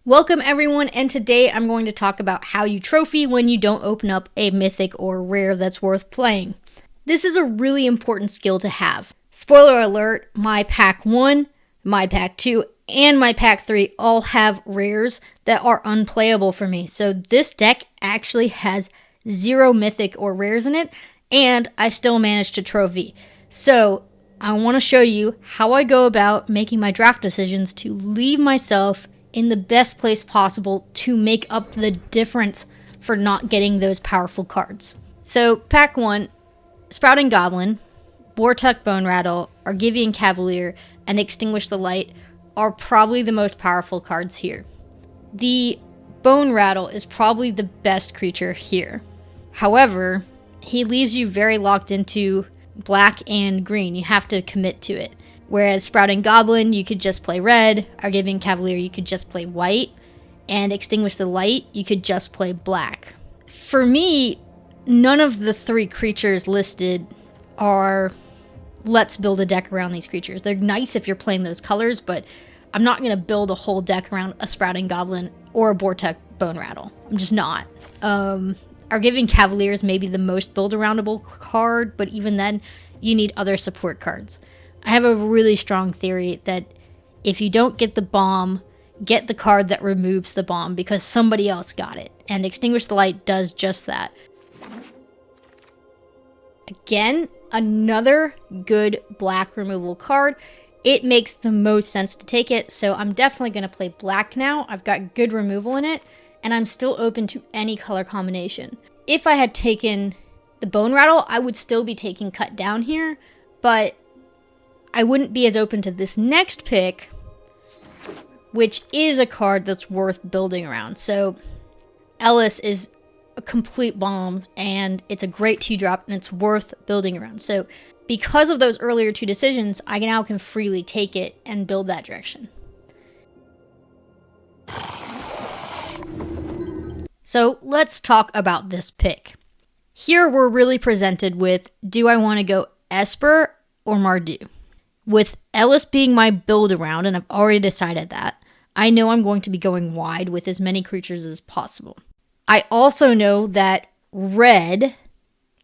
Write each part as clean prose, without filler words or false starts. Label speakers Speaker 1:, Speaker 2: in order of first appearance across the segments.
Speaker 1: Welcome everyone, and today I'm going to talk about how you trophy when you don't open up a mythic or rare that's worth playing. This is a really important skill to have. Spoiler alert, my pack 1, my pack 2, and my pack 3 all have rares that are unplayable for me. So this deck actually has 0 mythic or rares in it, and I still managed to trophy. So I want to show you how I go about making my draft decisions to leave myself in the best place possible to make up the difference for not getting those powerful cards. So pack 1, Sprouting Goblin, Vortuck Bone Rattle, Argivian Cavalier, and Extinguish the Light are probably the most powerful cards here. The Bone Rattle is probably the best creature here. However, he leaves you very locked into black and green. You have to commit to it. Whereas Sprouting Goblin, you could just play red, Argivian Cavalier, you could just play white, and Extinguish the Light, you could just play black. For me, none of the 3 creatures listed are let's build a deck around these creatures. They're nice if you're playing those colors, but I'm not going to build a whole deck around a Sprouting Goblin or a Vortuck Bone Rattle. I'm just not. Argivian Cavalier is maybe the most build-aroundable card, but even then, you need other support cards. I have a really strong theory that if you don't get the bomb, get the card that removes the bomb because somebody else got it. And Extinguish the Light does just that. Again, another good black removal card. It makes the most sense to take it, so I'm definitely going to play black now. I've got good removal in it, and I'm still open to any color combination. If I had taken the Bone Rattle, I would still be taking Cut Down here, but I wouldn't be as open to this next pick, which is a card that's worth building around. So Ellis is a complete bomb, and it's a great 2-drop, and it's worth building around. So because of those earlier 2 decisions, I now can freely take it and build that direction. So let's talk about this pick. Here we're really presented with, do I want to go Esper or Mardu? With Ellis being my build around, and I've already decided that, I know I'm going to be going wide with as many creatures as possible. I also know that red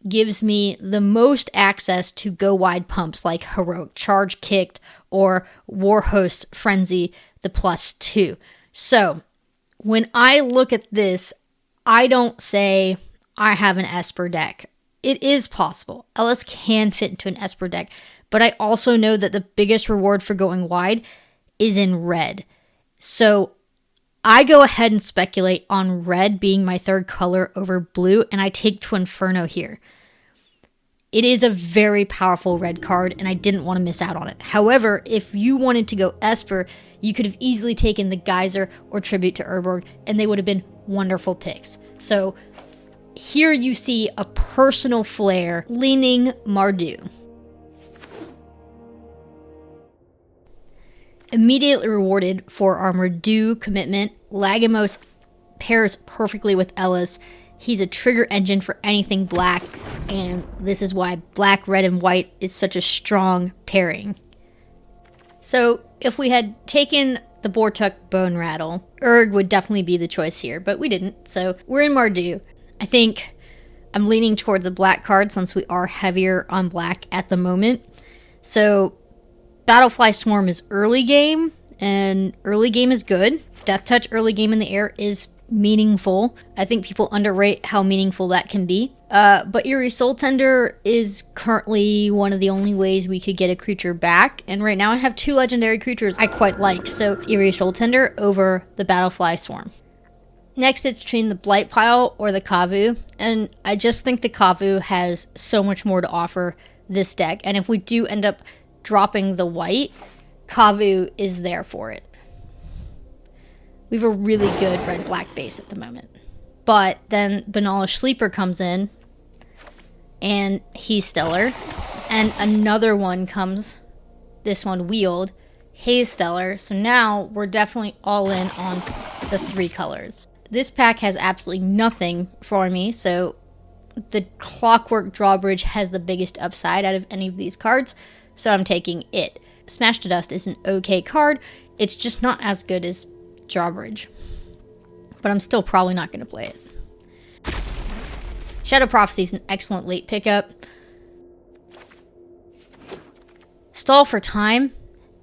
Speaker 1: gives me the most access to go wide pumps like Heroic Charge Kicked or Warhost Frenzy, the +2. So when I look at this, I don't say I have an Esper deck. It is possible. Ellis can fit into an Esper deck, but I also know that the biggest reward for going wide is in red. So I go ahead and speculate on red being my 3rd color over blue, and I take Twinferno here. It is a very powerful red card, and I didn't want to miss out on it. However, if you wanted to go Esper, you could have easily taken the Geyser or Tribute to Urborg, and they would have been wonderful picks. So here you see a personal flair leaning Mardu. Immediately rewarded for our Mardu commitment, Lagomos pairs perfectly with Ellis. He's a trigger engine for anything black, and this is why black, red, and white is such a strong pairing. So if we had taken the Vortuck Bone Rattle, Urg would definitely be the choice here, but we didn't, so we're in Mardu. I think I'm leaning towards a black card since we are heavier on black at the moment. So Battlefly Swarm is early game, and early game is good. Death Touch early game in the air is meaningful. I think people underrate how meaningful that can be. But Eerie Soul Tender is currently one of the only ways we could get a creature back, and right now I have 2 legendary creatures I quite like, so Eerie Soul Tender over the Battlefly Swarm. Next, it's between the Blight Pile or the Kavu, and I just think the Kavu has so much more to offer this deck, and if we do end up dropping the white, Kavu is there for it. We have a really good red-black base at the moment. But then Banalish Sleeper comes in, and he's stellar. And another one comes, this one Wheeled, he's stellar. So now we're definitely all in on the 3 colors. This pack has absolutely nothing for me, so the Clockwork Drawbridge has the biggest upside out of any of these cards, so I'm taking it. Smash to Dust is an okay card. It's just not as good as Drawbridge. But I'm still probably not going to play it. Shadow Prophecy is an excellent late pickup. Stall for Time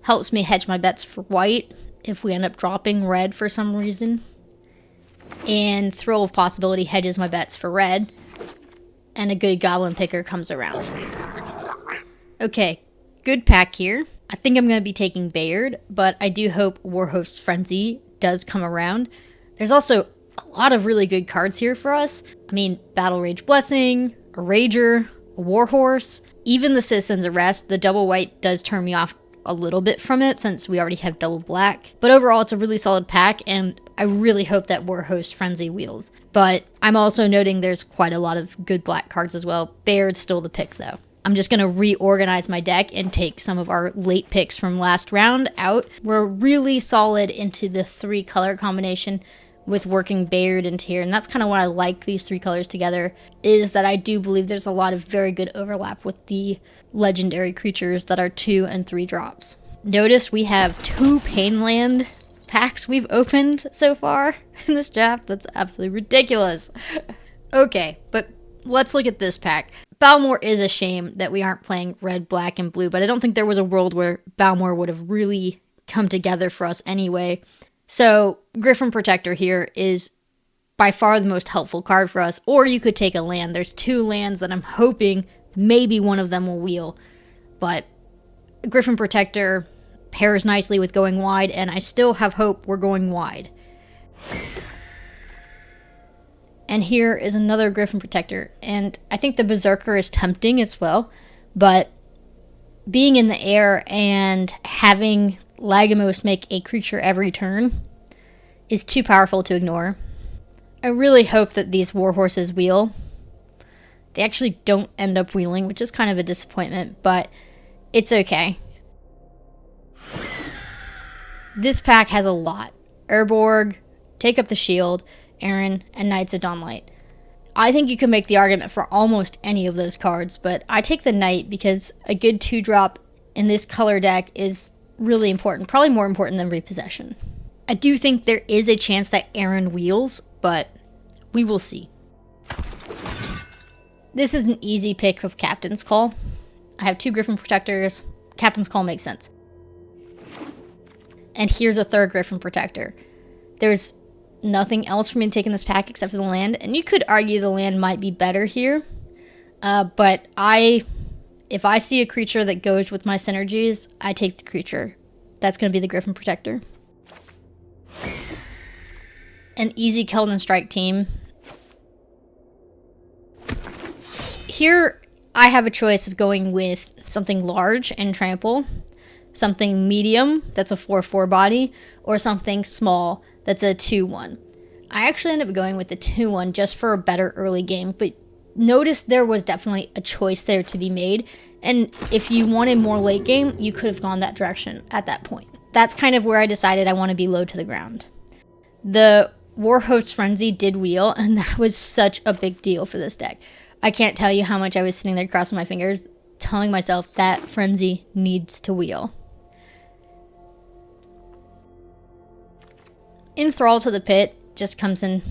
Speaker 1: helps me hedge my bets for white if we end up dropping red for some reason. And Thrill of Possibility hedges my bets for red. And a good goblin picker comes around. Okay, good pack here. I think I'm going to be taking Bayard, but I do hope Warhost's Frenzy does come around. There's also a lot of really good cards here for us. I mean, Battle Rage Blessing, a Rager, a Warhorse, even the Citizen's Arrest. The double white does turn me off a little bit from it since we already have double black. But overall, it's a really solid pack, and I really hope that Warhost Frenzy wheels. But I'm also noting there's quite a lot of good black cards as well. Bayard's still the pick, though. I'm just going to reorganize my deck and take some of our late picks from last round out. We're really solid into the 3 color combination with working Bayard into here, and that's kind of why I like these 3 colors together, is that I do believe there's a lot of very good overlap with the legendary creatures that are 2 and 3 drops. Notice we have 2 Painland packs we've opened so far in this draft. That's absolutely ridiculous. Okay, but let's look at this pack. Balmor is a shame that we aren't playing red, black, and blue, but I don't think there was a world where Balmor would have really come together for us anyway. So Griffin Protector here is by far the most helpful card for us, or you could take a land. There's 2 lands that I'm hoping maybe one of them will wheel, but Griffin Protector pairs nicely with going wide, and I still have hope we're going wide. And here is another Griffin Protector, and I think the Berserker is tempting as well, but being in the air and having Lagomos make a creature every turn is too powerful to ignore. I really hope that these Warhorses wheel. They actually don't end up wheeling, which is kind of a disappointment, but it's okay. This pack has a lot. Urborg, Take Up the Shield, Aaron, and Knights of Dawnlight. I think you can make the argument for almost any of those cards, but I take the Knight because a good 2-drop in this color deck is really important, probably more important than Repossession. I do think there is a chance that Aaron wheels, but we will see. This is an easy pick of Captain's Call. I have 2 Griffin Protectors. Captain's Call makes sense. And here's a 3rd Griffin Protector. There's nothing else for me to take in this pack except for the land, and you could argue the land might be better here, but if I see a creature that goes with my synergies, I take the creature. That's going to be the Griffin Protector. An easy Keldon Strike team. Here I have a choice of going with something large and trample, something medium that's a 4/4 body, or something small that's a 2/1. I actually ended up going with the 2/1 just for a better early game, but notice there was definitely a choice there to be made, and if you wanted more late game, you could have gone that direction at that point. That's kind of where I decided I want to be low to the ground. The Warhost Frenzy did wheel, and that was such a big deal for this deck. I can't tell you how much I was sitting there crossing my fingers, telling myself that Frenzy needs to wheel. Enthrall to the Pit just comes in.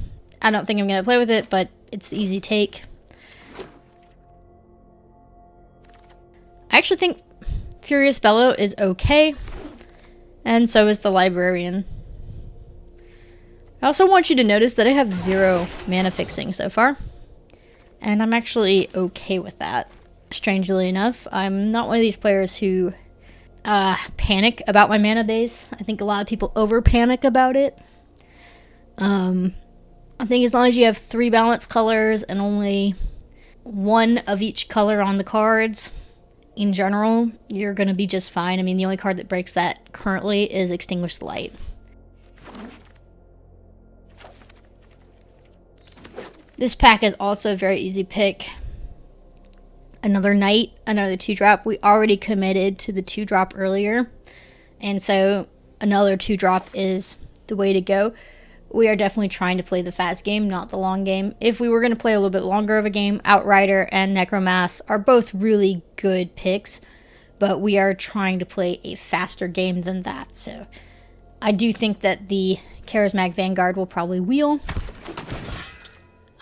Speaker 1: I don't think I'm going to play with it, but it's the easy take. I actually think Furious Bellow is okay, and so is the Librarian. I also want you to notice that I have 0 mana fixing so far, and I'm actually okay with that. Strangely enough, I'm not one of these players who panic about my mana base. I think a lot of people over-panic about it. I think as long as you have 3 balanced colors and only 1 of each color on the cards, in general, you're going to be just fine. I mean, the only card that breaks that currently is Extinguished Light. This pack is also a very easy pick. Another Knight, another 2-drop. We already committed to the 2-drop earlier, and so another 2-drop is the way to go. We are definitely trying to play the fast game, not the long game. If we were going to play a little bit longer of a game, Outrider and Necromass are both really good picks, but we are trying to play a faster game than that. So I do think that the Charismatic Vanguard will probably wheel.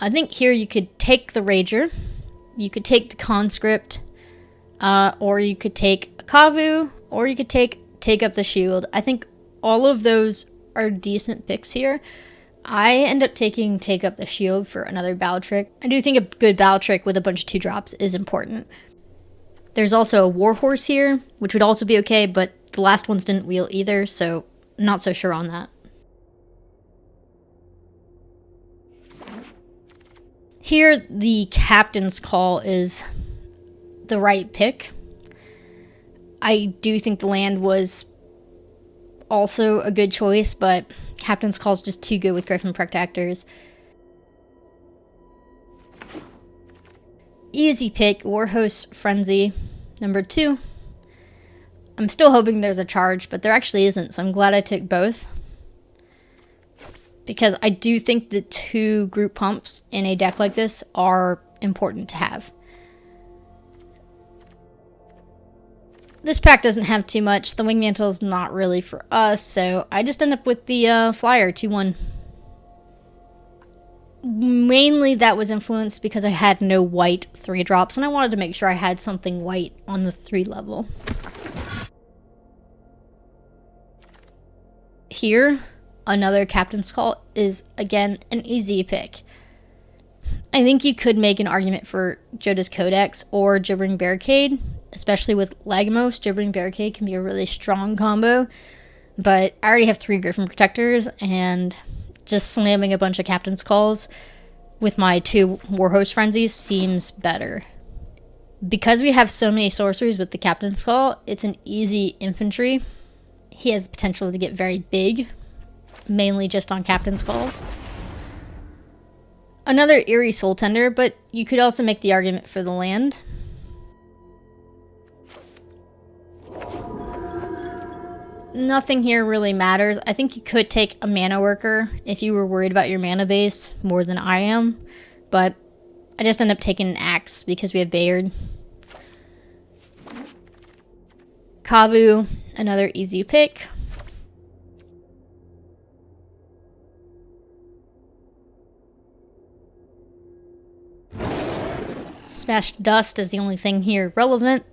Speaker 1: I think here you could take the Rager, you could take the Conscript, or you could take a Kavu, or you could take up the Shield. I think all of those are decent picks here. I end up taking take up the Shield for another battle trick. I do think a good battle trick with a bunch of 2-drops is important. There's also a Warhorse here, which would also be okay, but the last ones didn't wheel either, so not so sure on that. Here, the Captain's Call is the right pick. I do think the land was also a good choice, but Captain's Call is just too good with Griffin Protectors. Easy pick, Warhost Frenzy, number 2. I'm still hoping there's a charge, but there actually isn't, so I'm glad I took both. Because I do think the 2 group pumps in a deck like this are important to have. This pack doesn't have too much. The Wingmantle is not really for us, so I just end up with the Flyer 2-1. Mainly that was influenced because I had no white 3-drops, and I wanted to make sure I had something white on the 3 level. Here, another Captain's Call is, again, an easy pick. I think you could make an argument for Joda's Codex or Gibbering Barricade, especially with Lagomos. Gibbering Barricade can be a really strong combo, but I already have 3 Griffin Protectors, and just slamming a bunch of Captain's Calls with my 2 Warhost Frenzies seems better. Because we have so many sorceries with the Captain's Call, it's an easy infantry. He has potential to get very big, mainly just on Captain's Calls. Another Eerie Soul Tender, but you could also make the argument for the land. Nothing here really matters. I think you could take a Mana Worker if you were worried about your mana base more than I am, but I just end up taking an Axe because we have Bayard. Kavu, another easy pick. Smashed Dust is the only thing here relevant.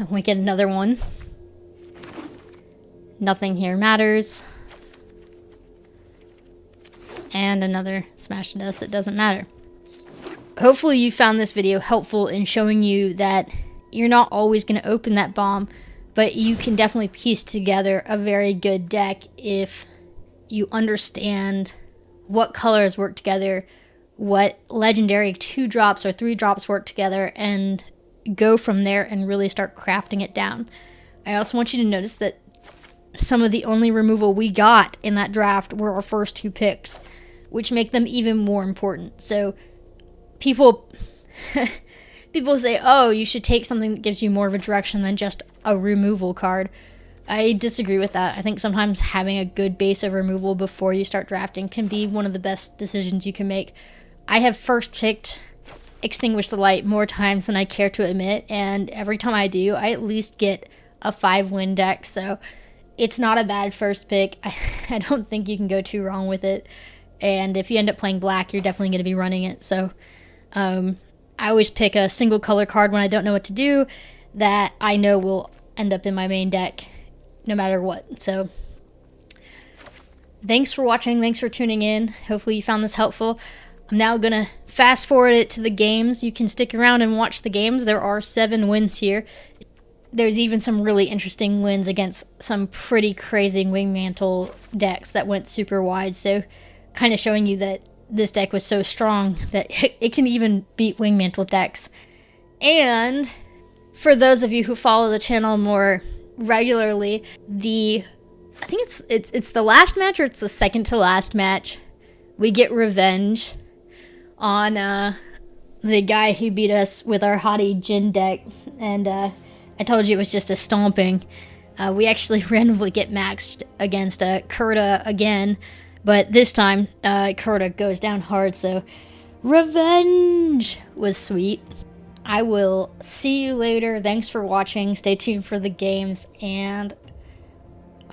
Speaker 1: We get another one. Nothing here matters. And another Smashed Dust that doesn't matter. Hopefully you found this video helpful in showing you that you're not always going to open that bomb, but you can definitely piece together a very good deck if you understand what colors work together, what legendary 2-drops or 3-drops work together, and go from there and really start crafting it down. I also want you to notice that some of the only removal we got in that draft were our first 2 picks, which make them even more important. So people say, oh, you should take something that gives you more of a direction than just a removal card. I disagree with that. I think sometimes having a good base of removal before you start drafting can be one of the best decisions you can make. I have first picked Extinguish the Light more times than I care to admit, and every time I do, I at least get a 5-win deck, so it's not a bad first pick. I don't think you can go too wrong with it, and if you end up playing black, you're definitely going to be running it, so I always pick a single color card when I don't know what to do that I know will end up in my main deck no matter what. So thanks for watching, thanks for tuning in. Hopefully you found this helpful. I'm now gonna fast forward it to the games. You can stick around and watch the games. There are 7 wins here. There's even some really interesting wins against some pretty crazy Wingmantle decks that went super wide, so kind of showing you that this deck was so strong that it can even beat Wingmantle decks. And for those of you who follow the channel more regularly, I think it's the last match, or it's the second to last match, we get revenge on the guy who beat us with our Hottie Jin deck, and I told you it was just a stomping. We actually randomly get maxed against Kurdra again, but this time Kurdra goes down hard, so revenge was sweet. I will see you later. Thanks for watching. Stay tuned for the games, and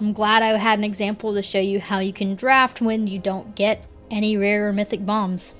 Speaker 1: I'm glad I had an example to show you how you can draft when you don't get any rare or mythic bombs.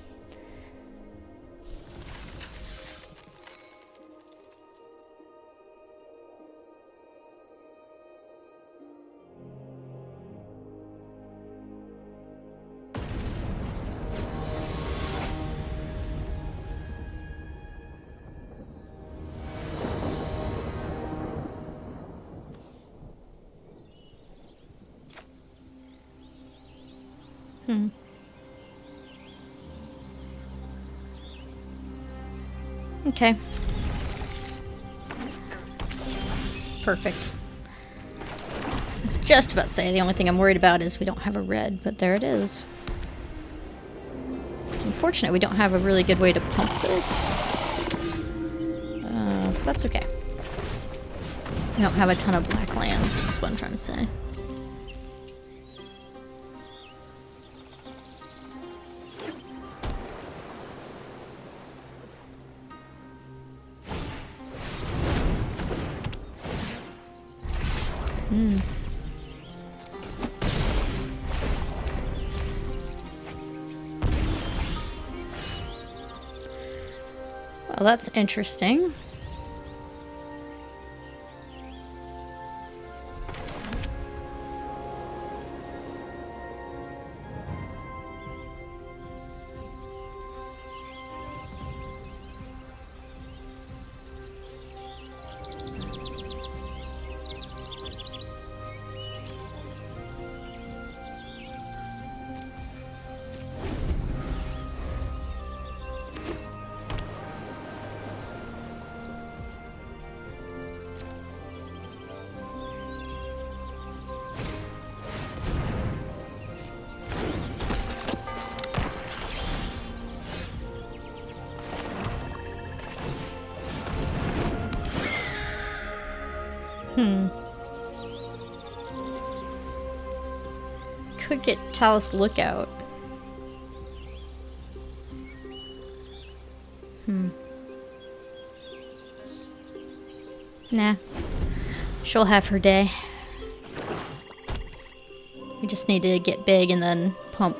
Speaker 1: Okay. Perfect. I was just about to say the only thing I'm worried about is we don't have a red, but there it is. Unfortunately, we don't have a really good way to pump this. But that's okay. We don't have a ton of black lands, is what I'm trying to say. Well, that's interesting. Could get Talus Lookout. Nah. She'll have her day. We just need to get big and then pump.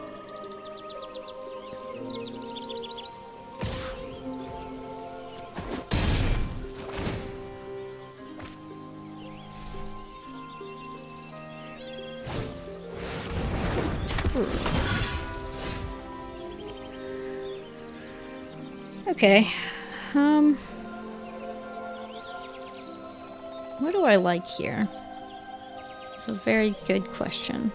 Speaker 1: Okay. What do I like here? It's a very good question.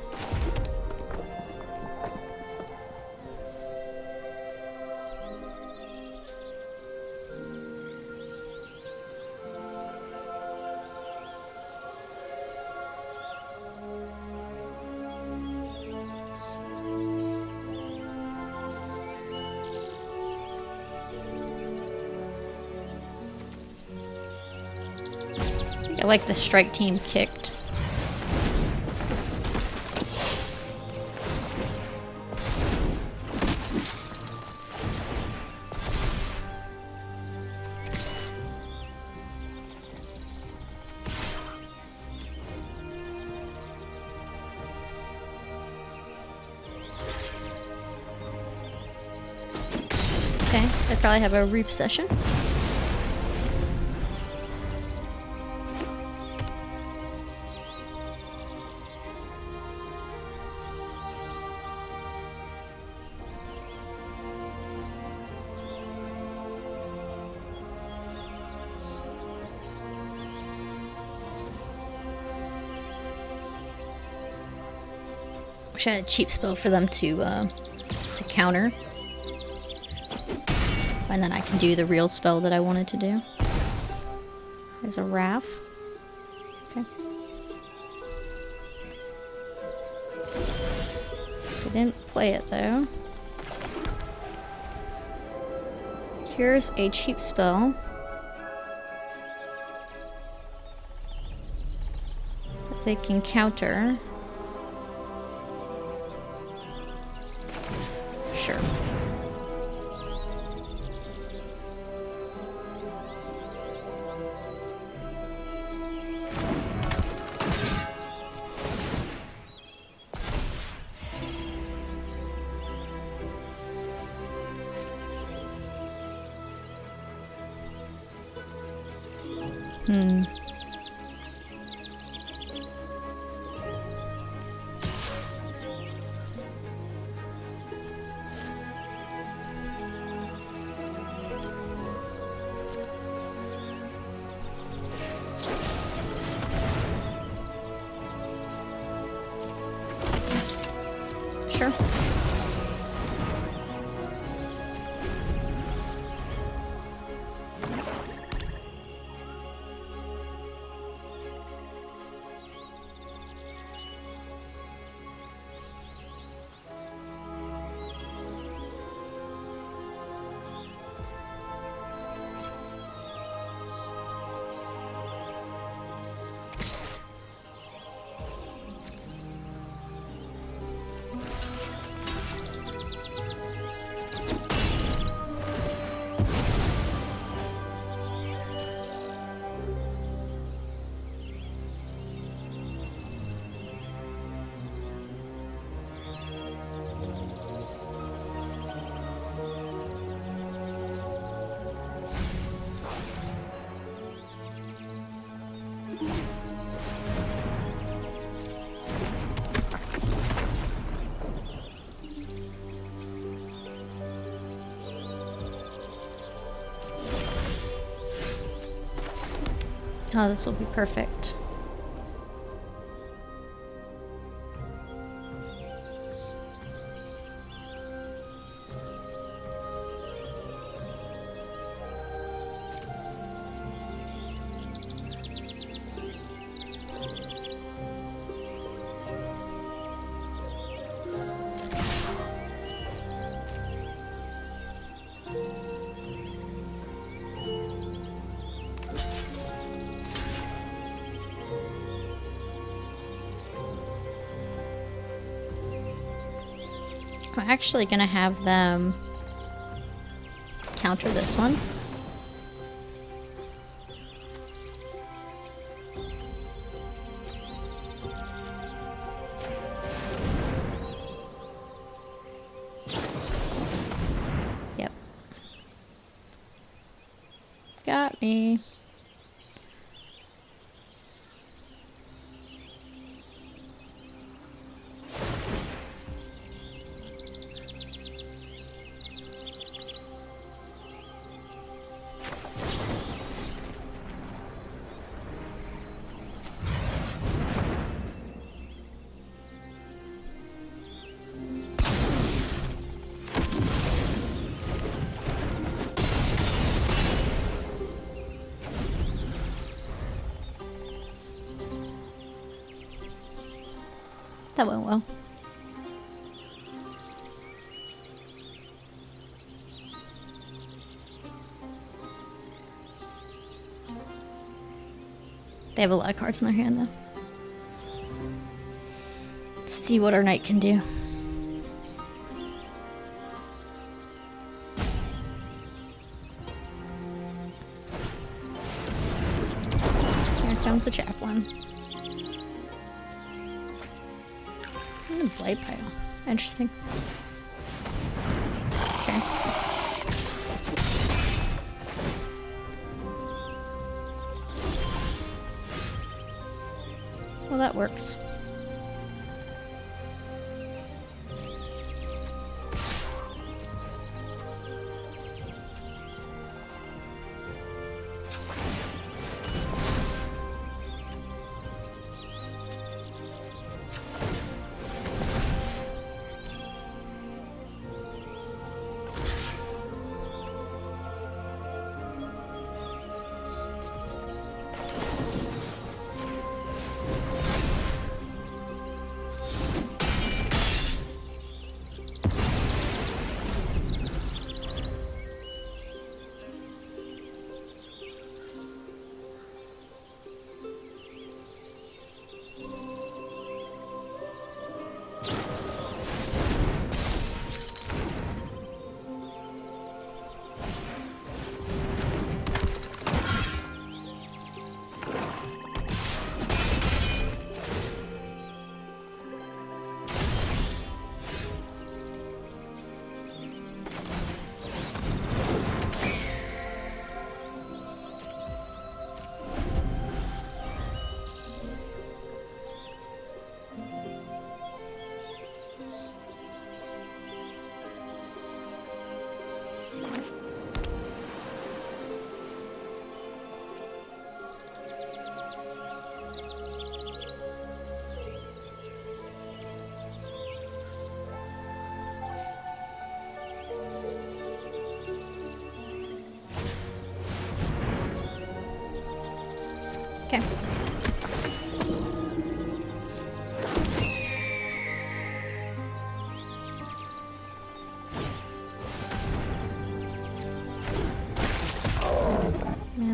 Speaker 1: I like the strike team kicked. Okay, they probably have a reap session. Wish I had a cheap spell for them to counter. And then I can do the real spell that I wanted to do. There's a Raff. Okay. They didn't play it though. Here's a cheap spell. That they can counter. Sure. Sure. Oh, this will be perfect. I'm actually going to have them counter this one. Yep. Got me. That went well. They have a lot of cards in their hand, though. Let's see what our knight can do. Here comes the chaplain. Blade pile. Interesting. Okay. Well, that works.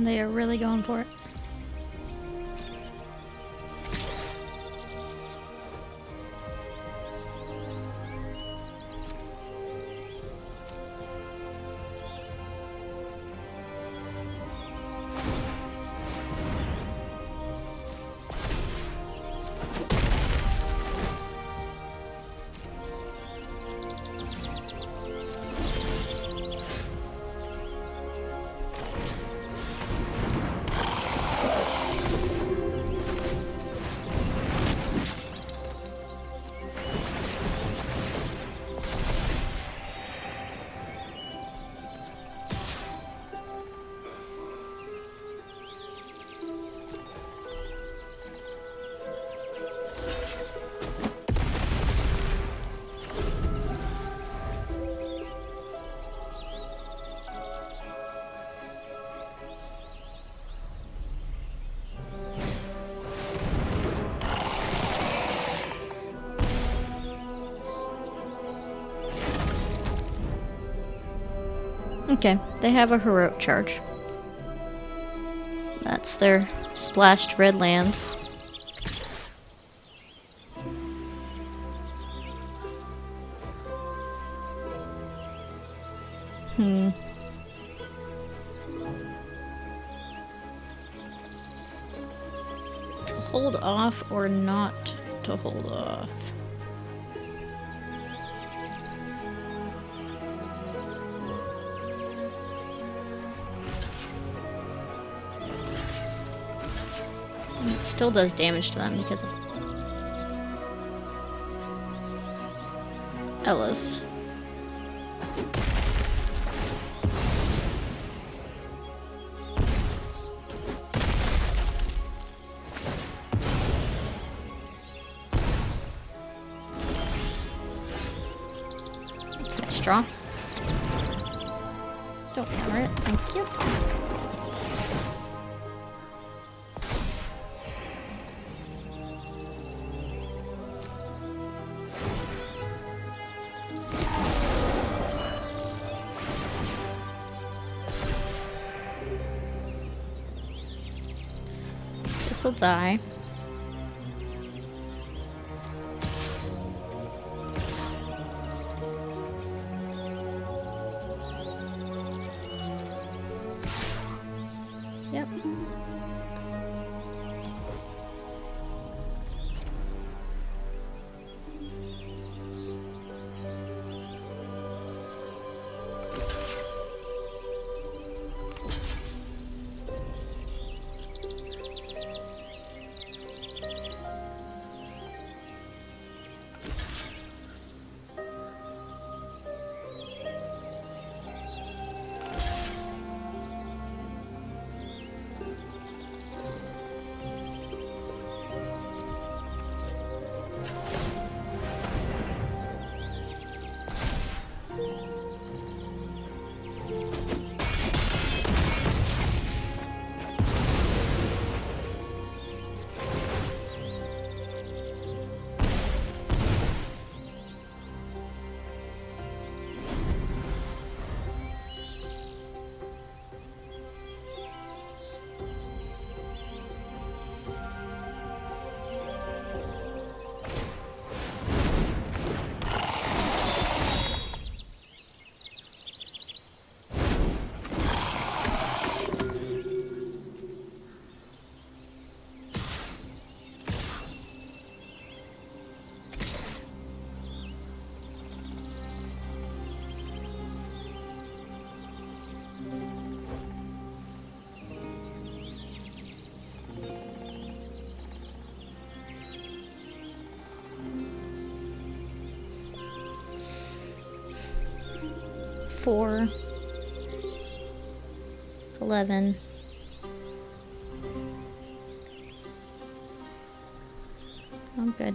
Speaker 1: And they are really going for it. Okay, they have a heroic charge. That's their splashed red land. To hold off or not to hold off? It still does damage to them because of Ellis. It's nice straw. Don't hammer it, thank you. This'll die. Yep. Four, 11. I'm good.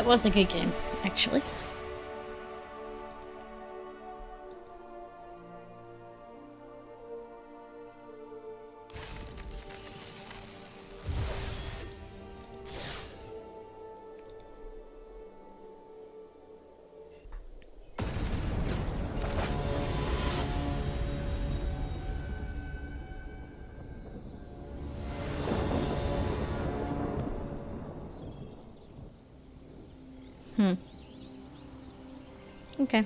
Speaker 1: That was a good game, actually. Okay.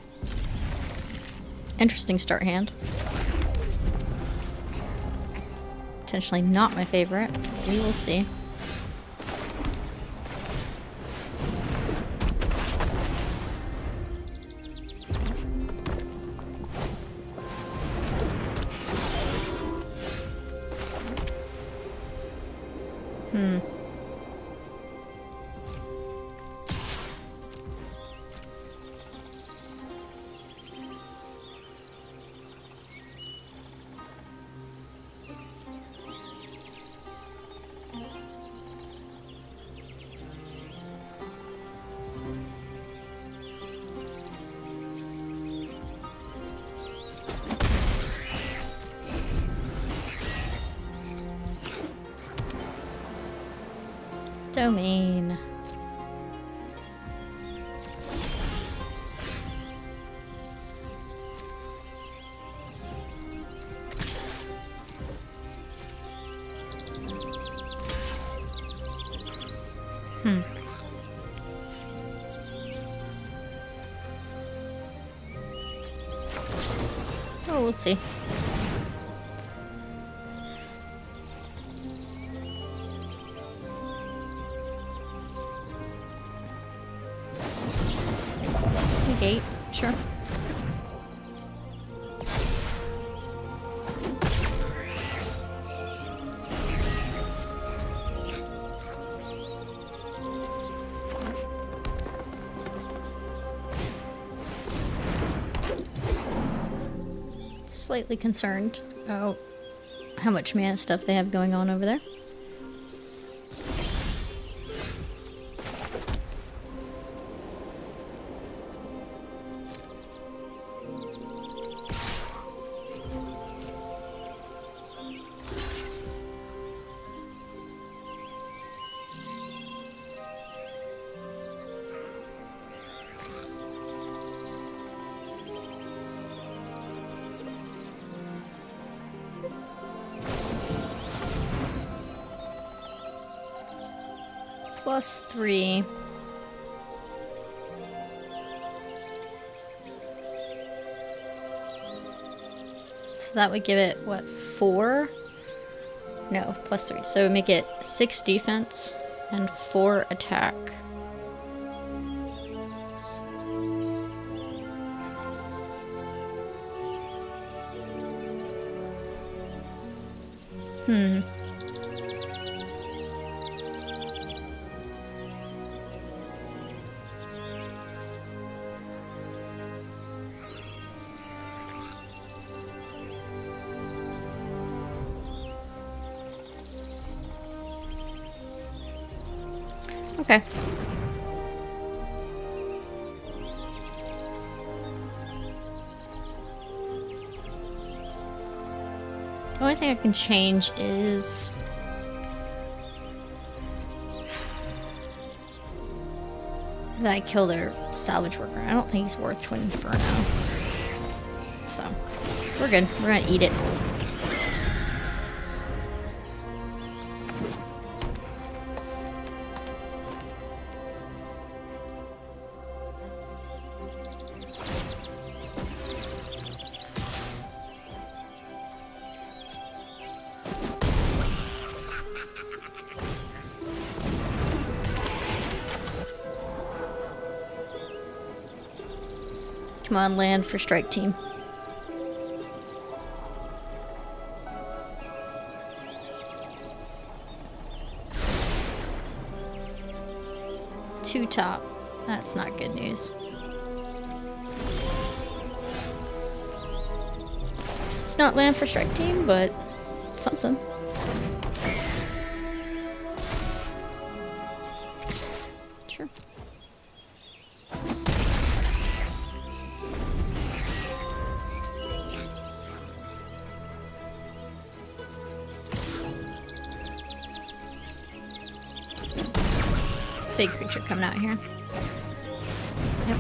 Speaker 1: Interesting start hand. Potentially not my favorite. We will see. Domain. Oh, we'll see. Gate, sure. Slightly concerned about how much mana stuff they have going on over there. +3. So that would give it, what, 4? No, +3. So it would make it 6 defense and 4 attack. Okay. The only thing I can change is that I kill their salvage worker. I don't think he's worth Twin Inferno. So, we're good. We're gonna eat it. Come on, land for strike team. Two top. That's not good news. It's not land for strike team, but it's something. Sure. Big creature coming out here. Yep.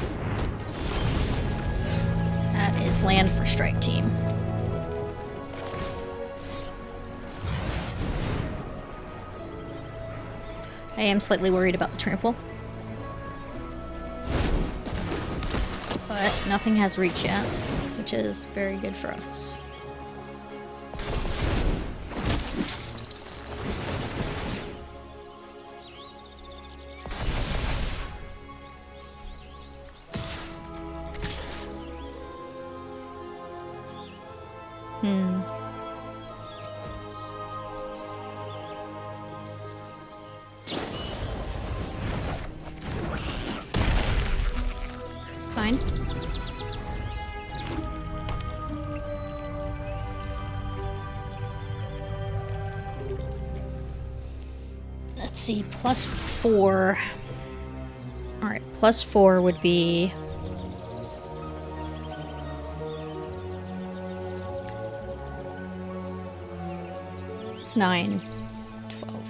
Speaker 1: That is land for strike team. I am slightly worried about the trample. But nothing has reach yet, which is very good for us. Fine. Let's see, +4. Alright, +4 would be... It's 9, 12.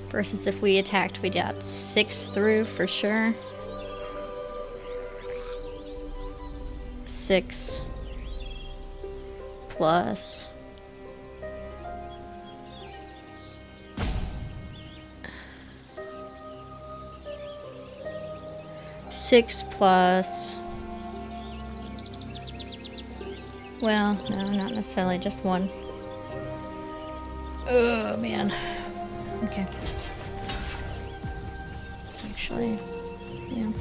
Speaker 1: Versus if we attacked, we got 6 through for sure. 6 plus 6 plus, well, no, not necessarily, just 1. Oh man. Okay. Actually, yeah.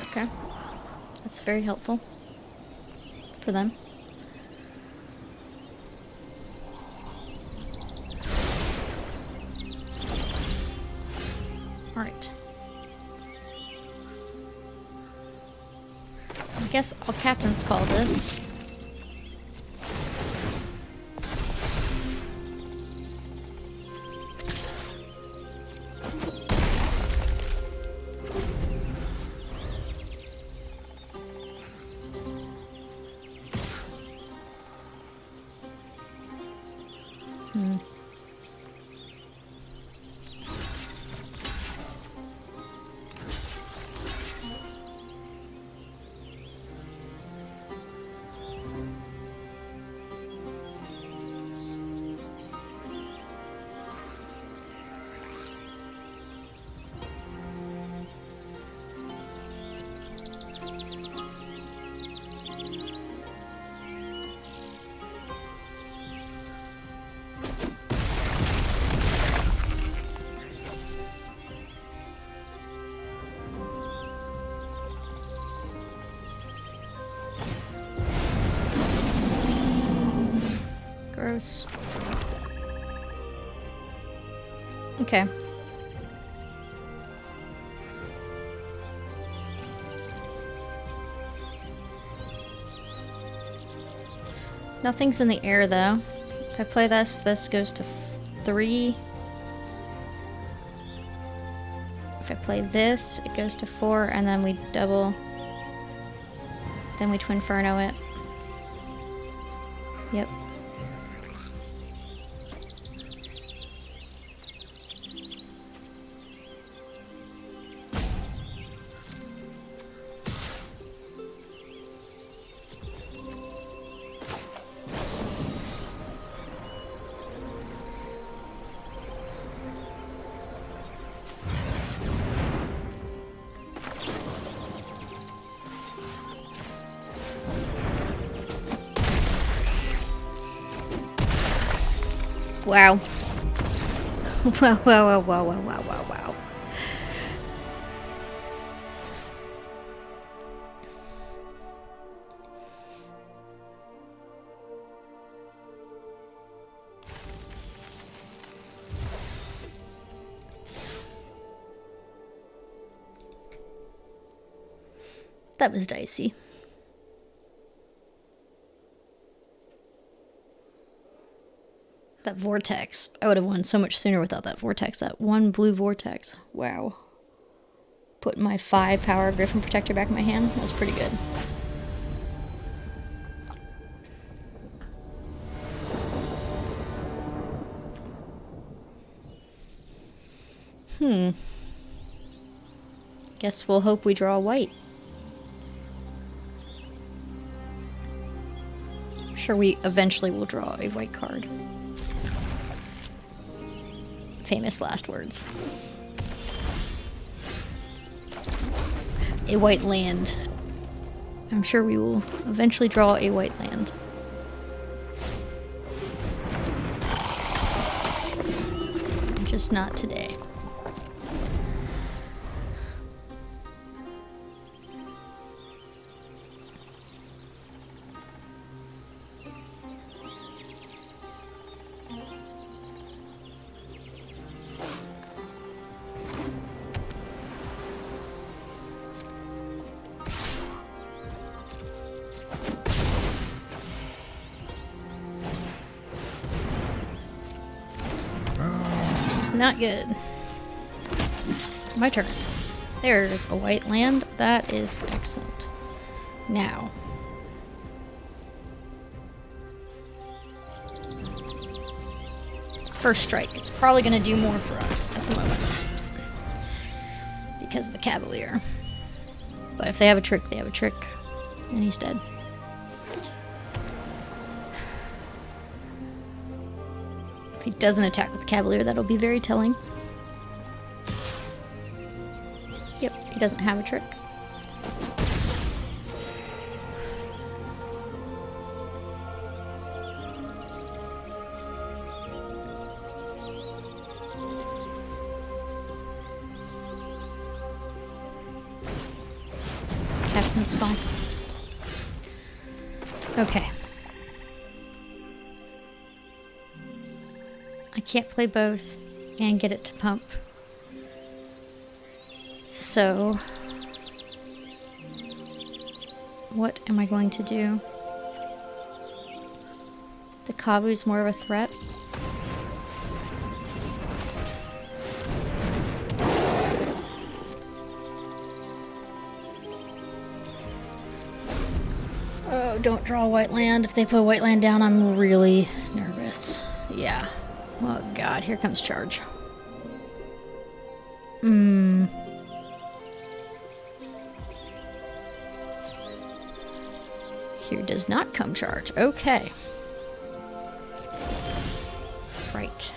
Speaker 1: Okay. That's very helpful for them. Alright. I guess I'll captain's call this. Gross. Okay. Nothing's in the air though. If I play this, this goes to 3. If I play this, it goes to 4, and then we double. Then we Twinferno it. Yep. Wow. Wow, wow, wow, wow, wow, wow, wow, wow. That was dicey. That vortex. I would have won so much sooner without that vortex. That one blue vortex. Wow. Putting my 5 power Griffin Protector back in my hand. That was pretty good. Guess we'll hope we draw a white. I'm sure we eventually will draw a white card. Famous last words. A white land. I'm sure we will eventually draw a white land. Just not today. Not good. My turn. There's a white land. That is excellent. Now. First strike is probably going to do more for us at the moment. Because of the Cavalier. But if they have a trick, they have a trick. And he's dead. He doesn't attack with the Cavalier, that'll be very telling. Yep, he doesn't have a trick. Captain's fall. Okay. I can't play both and get it to pump. So, what am I going to do? The Kavu's more of a threat. Oh, don't draw a white land. If they put a white land down, I'm really nervous. Yeah. Oh god, here comes charge. Here does not come charge. Okay. Right.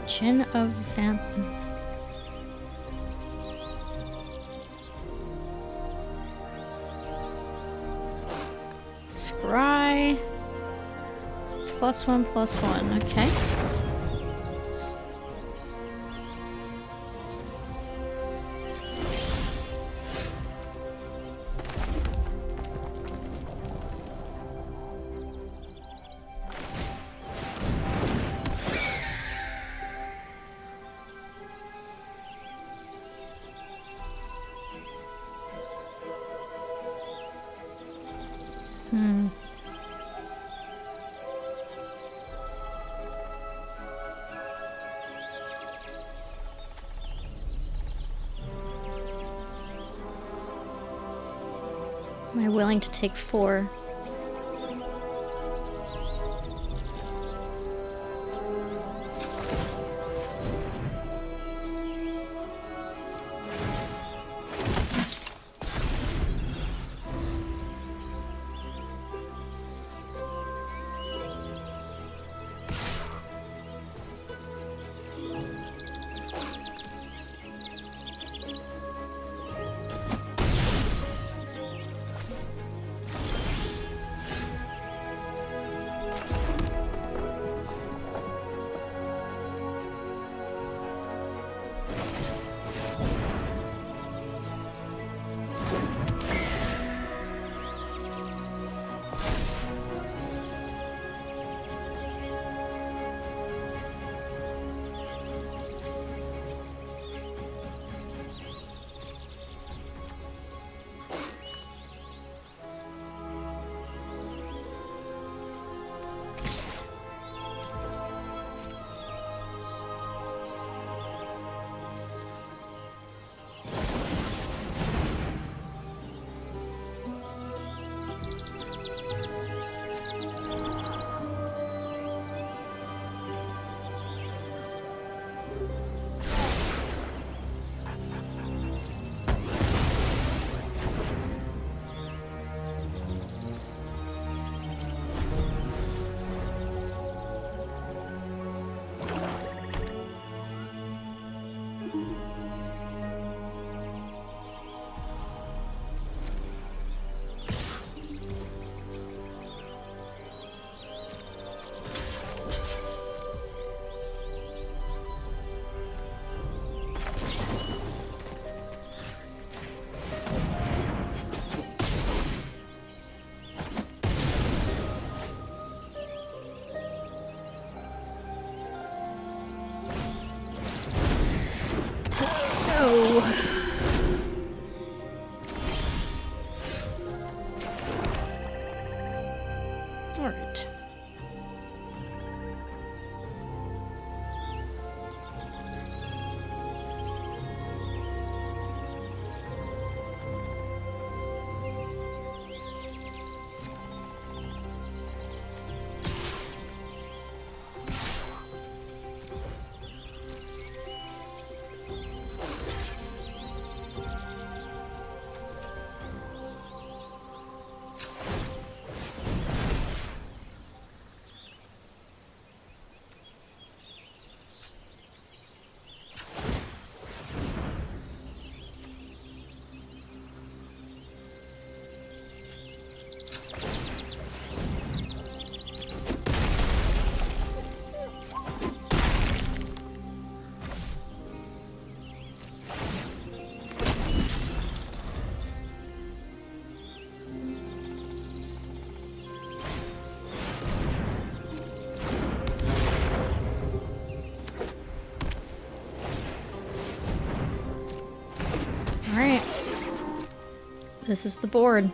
Speaker 1: Chin of Phantom. Scry. +1/+1. Okay. Am I willing to take 4? go. All right. Alright. This is the board.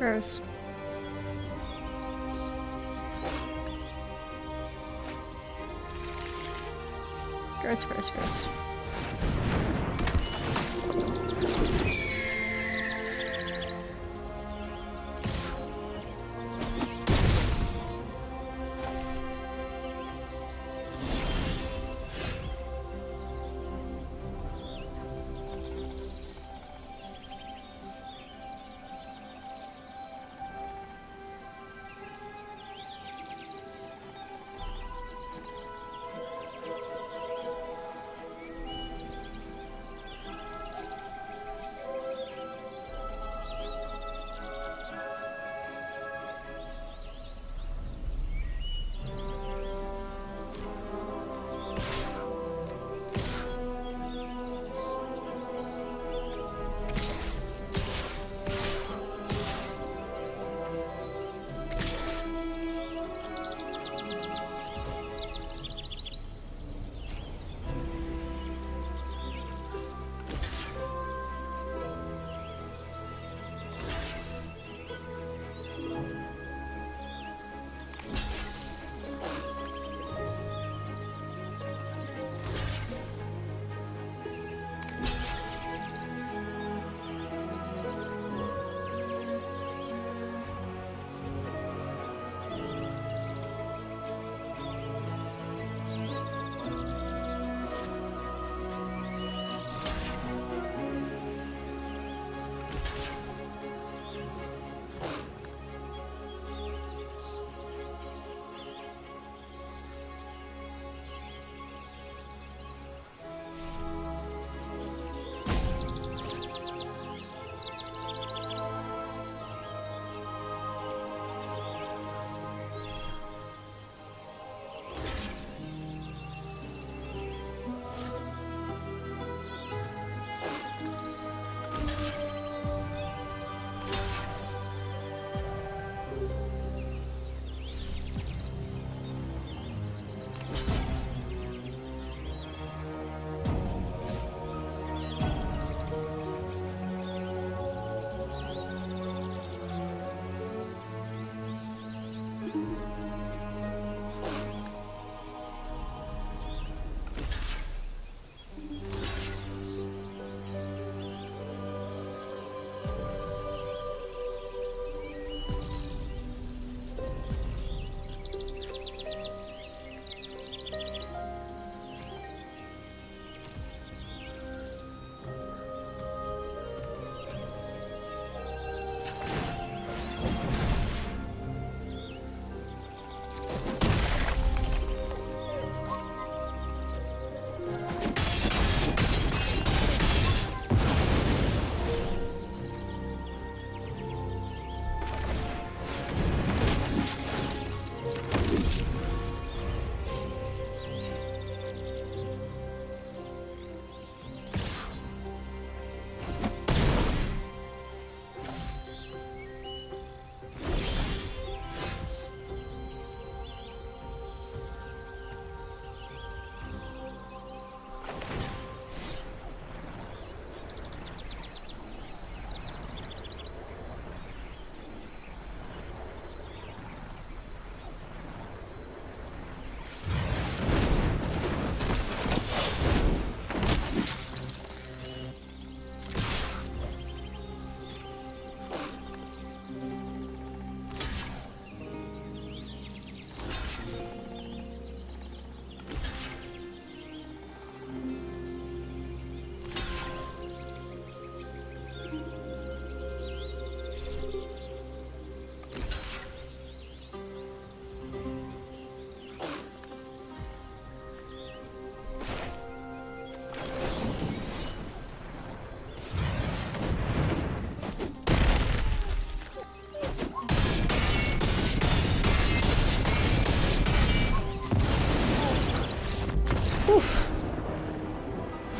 Speaker 1: Gross. Gross, gross, gross.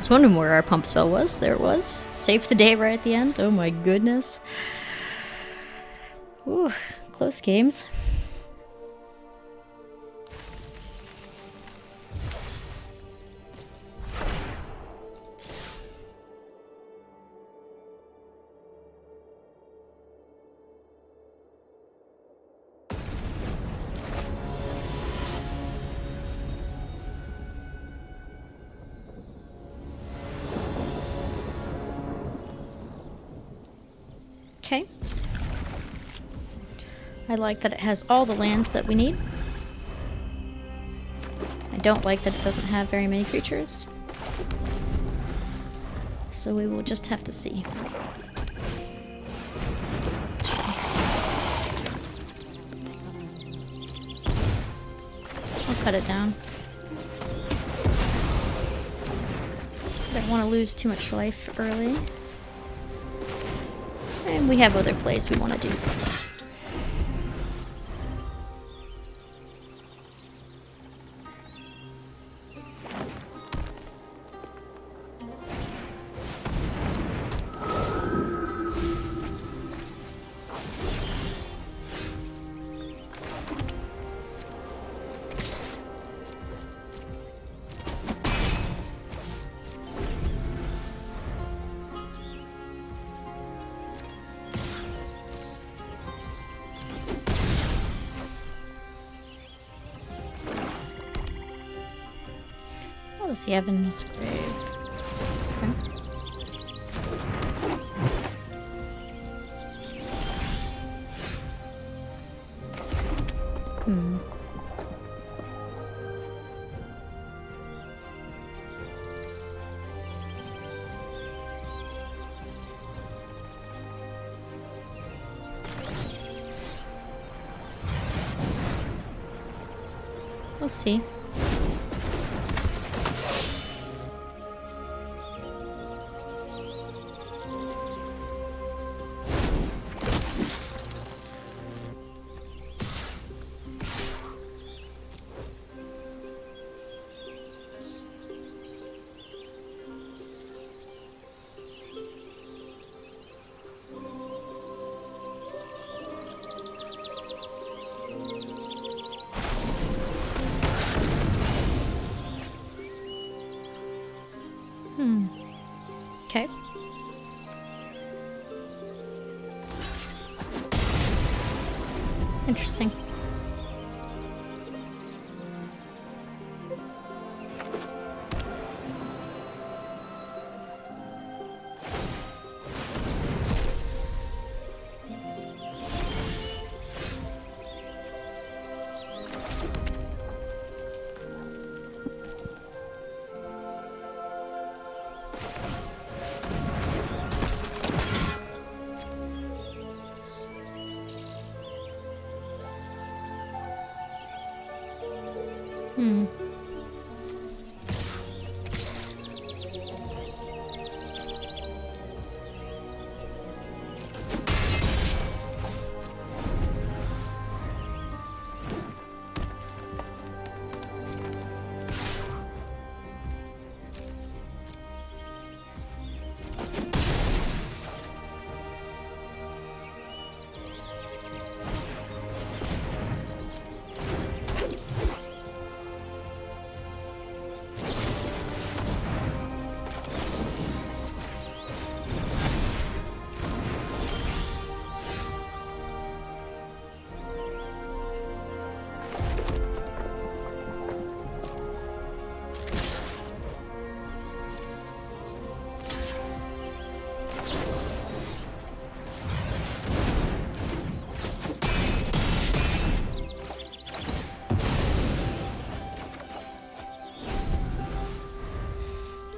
Speaker 1: was wondering where our pump spell was. There it was. Saved the day right at the end. Oh my goodness. Ooh, close games. Okay. I like that it has all the lands that we need. I don't like that it doesn't have very many creatures. So we will just have to see. I'll cut it down. Don't want to lose too much life early. And we have other plays we want to do. What does he have in his grave? Okay. We'll see. Okay. Interesting.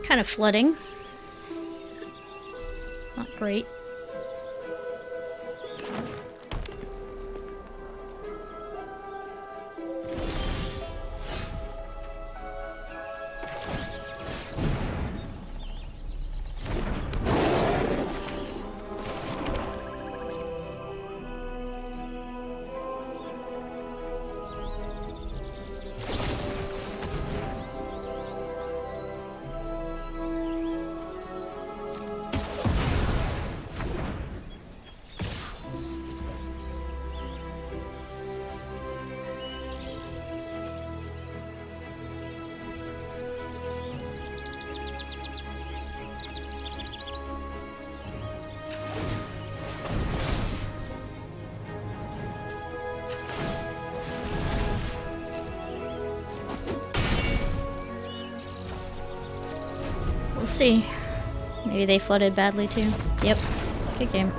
Speaker 1: Kind of flooding. Not great. We'll see. Maybe they flooded badly too. Yep. Good game.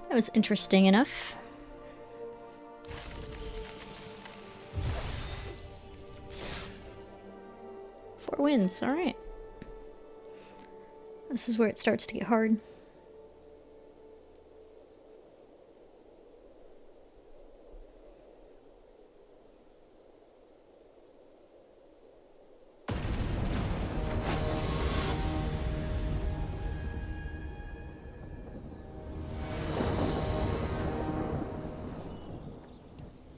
Speaker 1: That was interesting enough. Four wins, alright. This is where it starts to get hard.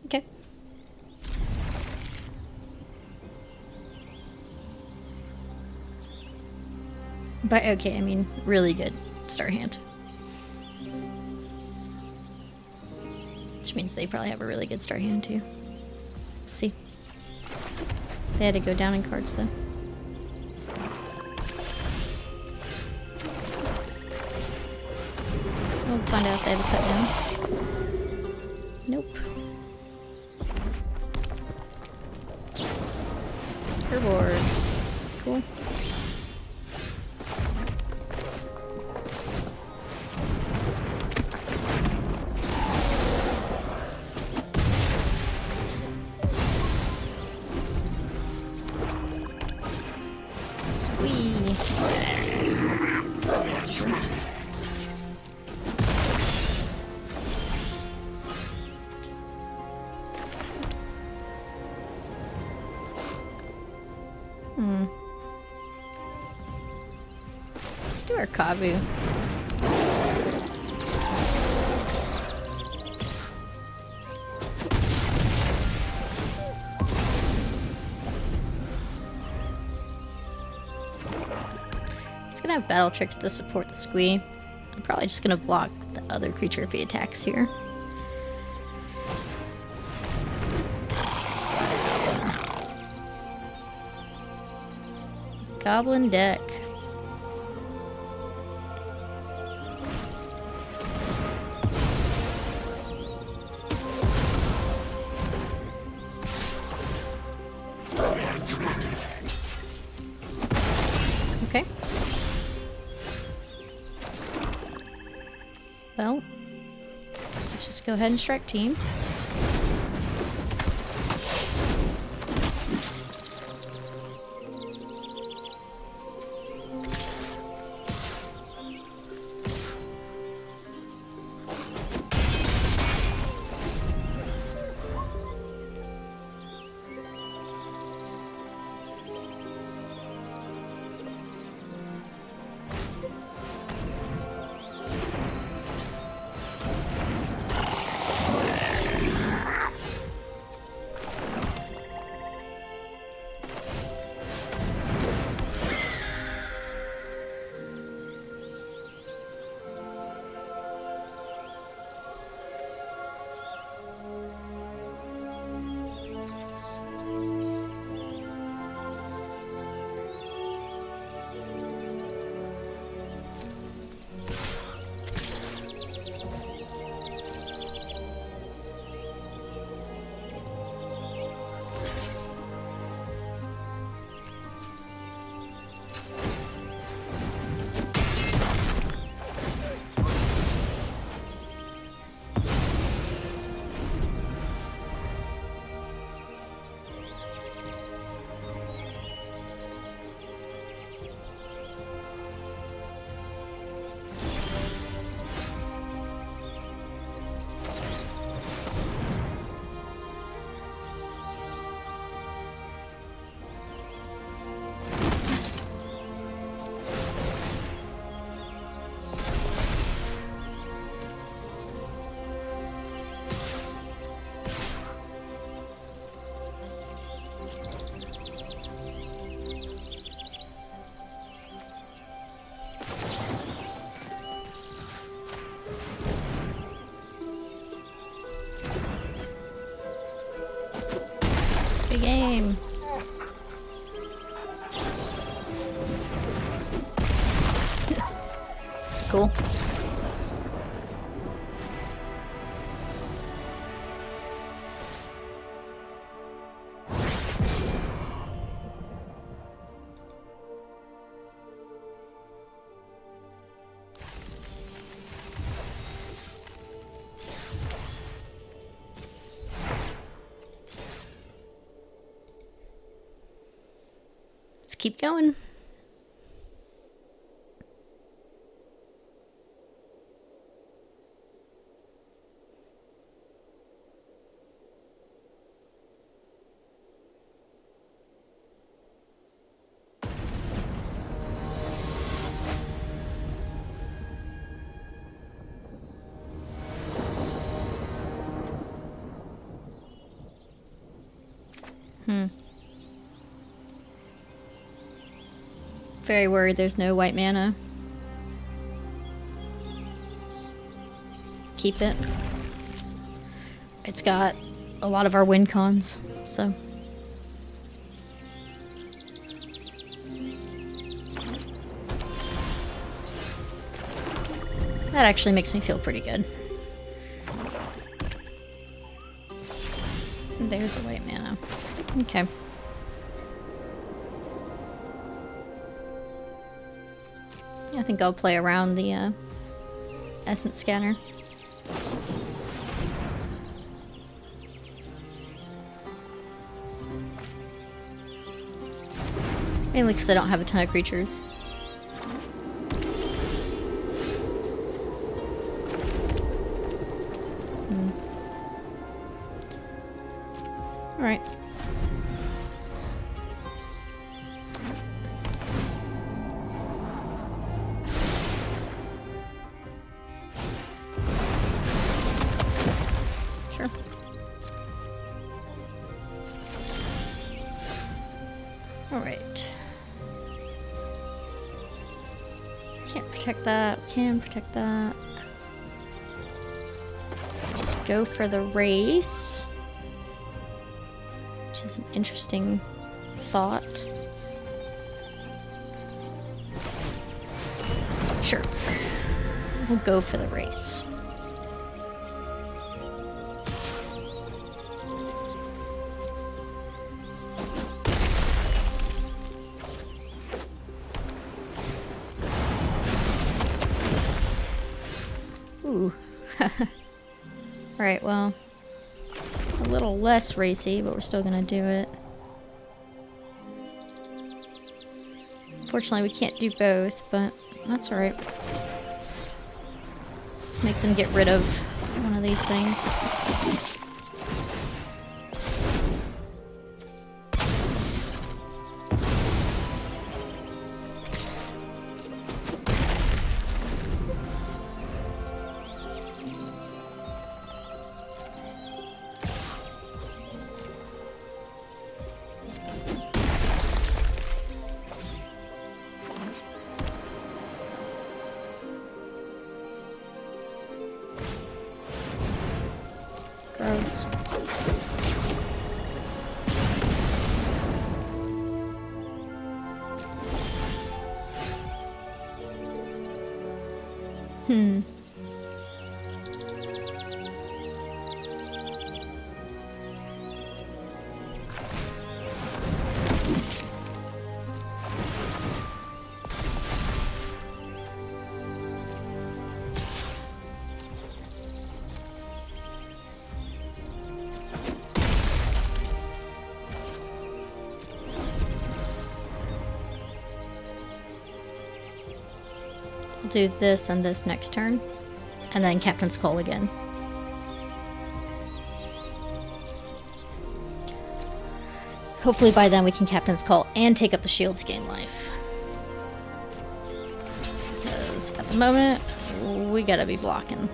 Speaker 1: Okay. But okay, I mean, really good start hand. Which means they probably have a really good start hand too. Let's see. They had to go down in cards though. We'll find out if they have a cut down. Nope. Her board. Cool. Squee. Let's do our Kavu. It's gonna have battle tricks to support the Squee. I'm probably just gonna block the other creature if he attacks here. Goblin deck. Okay. Well, let's just go ahead and strike team. Good game. Cool. keep going. Very worried there's no white mana. Keep it. It's got a lot of our win cons, so. That actually makes me feel pretty good. There's a white mana. Okay. I think I'll play around the essence scanner. Mainly because I don't have a ton of creatures. Alright. Sure. Alright. Can't protect that. Can protect that. Just go for the race. Which is an interesting thought. Sure. We'll go for the race. Ooh. Alright, well. A little less racy, but we're still gonna do it. Unfortunately, we can't do both, but that's alright. Let's make them get rid of one of these things. Gross. We'll do this and this next turn, and then Captain's Call again. Hopefully by then we can Captain's Call and take up the shield to gain life. Because at the moment, we gotta be blocking.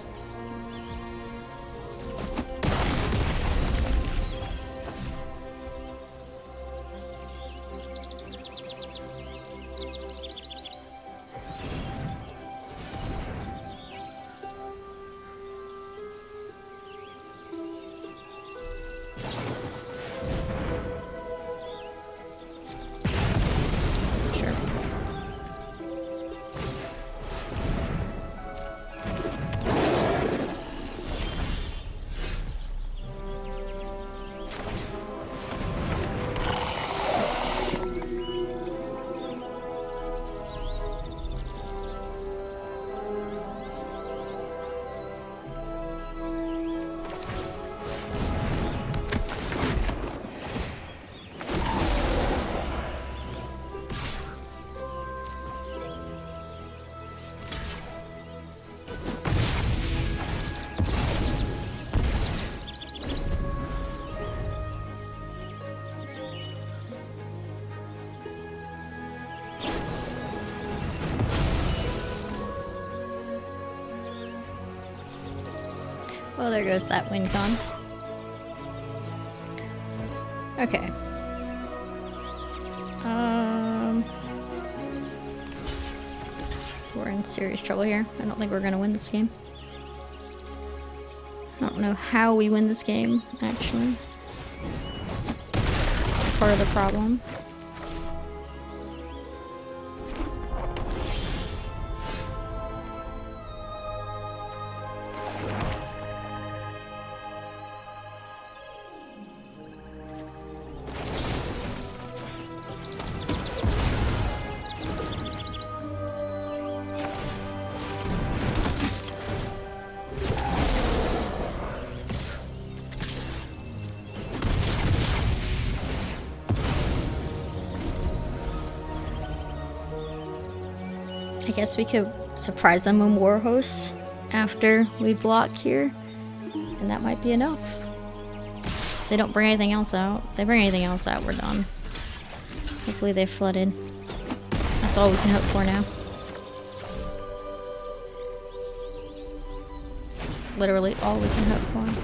Speaker 1: Oh, there goes that win con. Okay. We're in serious trouble here. I don't think we're gonna win this game. I don't know how we win this game, actually. It's part of the problem. I guess we could surprise them with war hosts after we block here, and that might be enough. If they don't bring anything else out. If they bring anything else out, we're done. Hopefully they flooded. That's all we can hope for now. It's literally all we can hope for.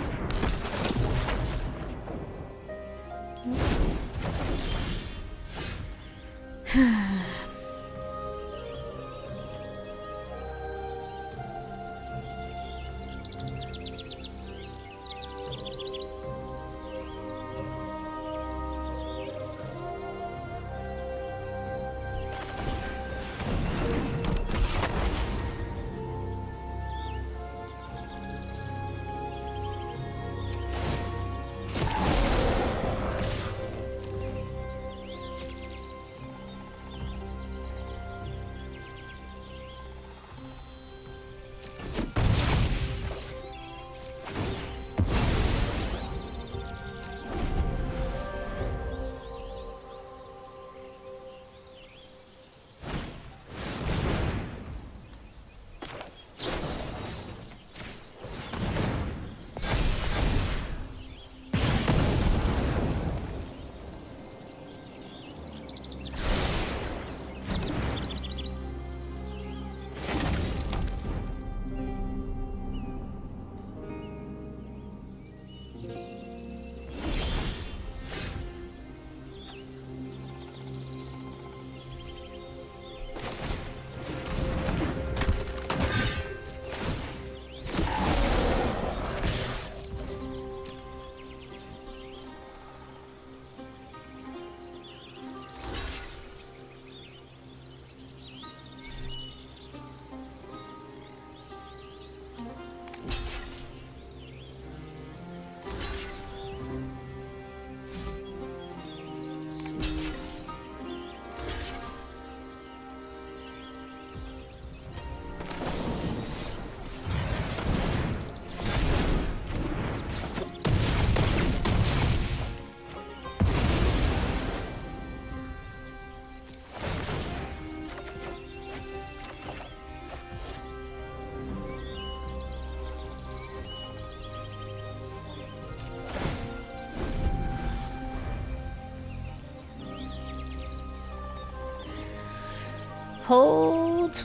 Speaker 1: Hold.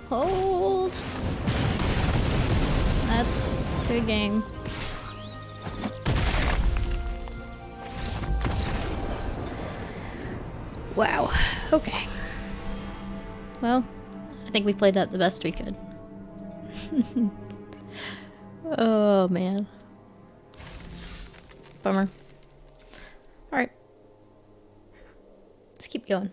Speaker 1: Hold. That's a good game. Wow. Okay. Well, I think we played that the best we could. Oh, man. Bummer. Alright. Let's keep going.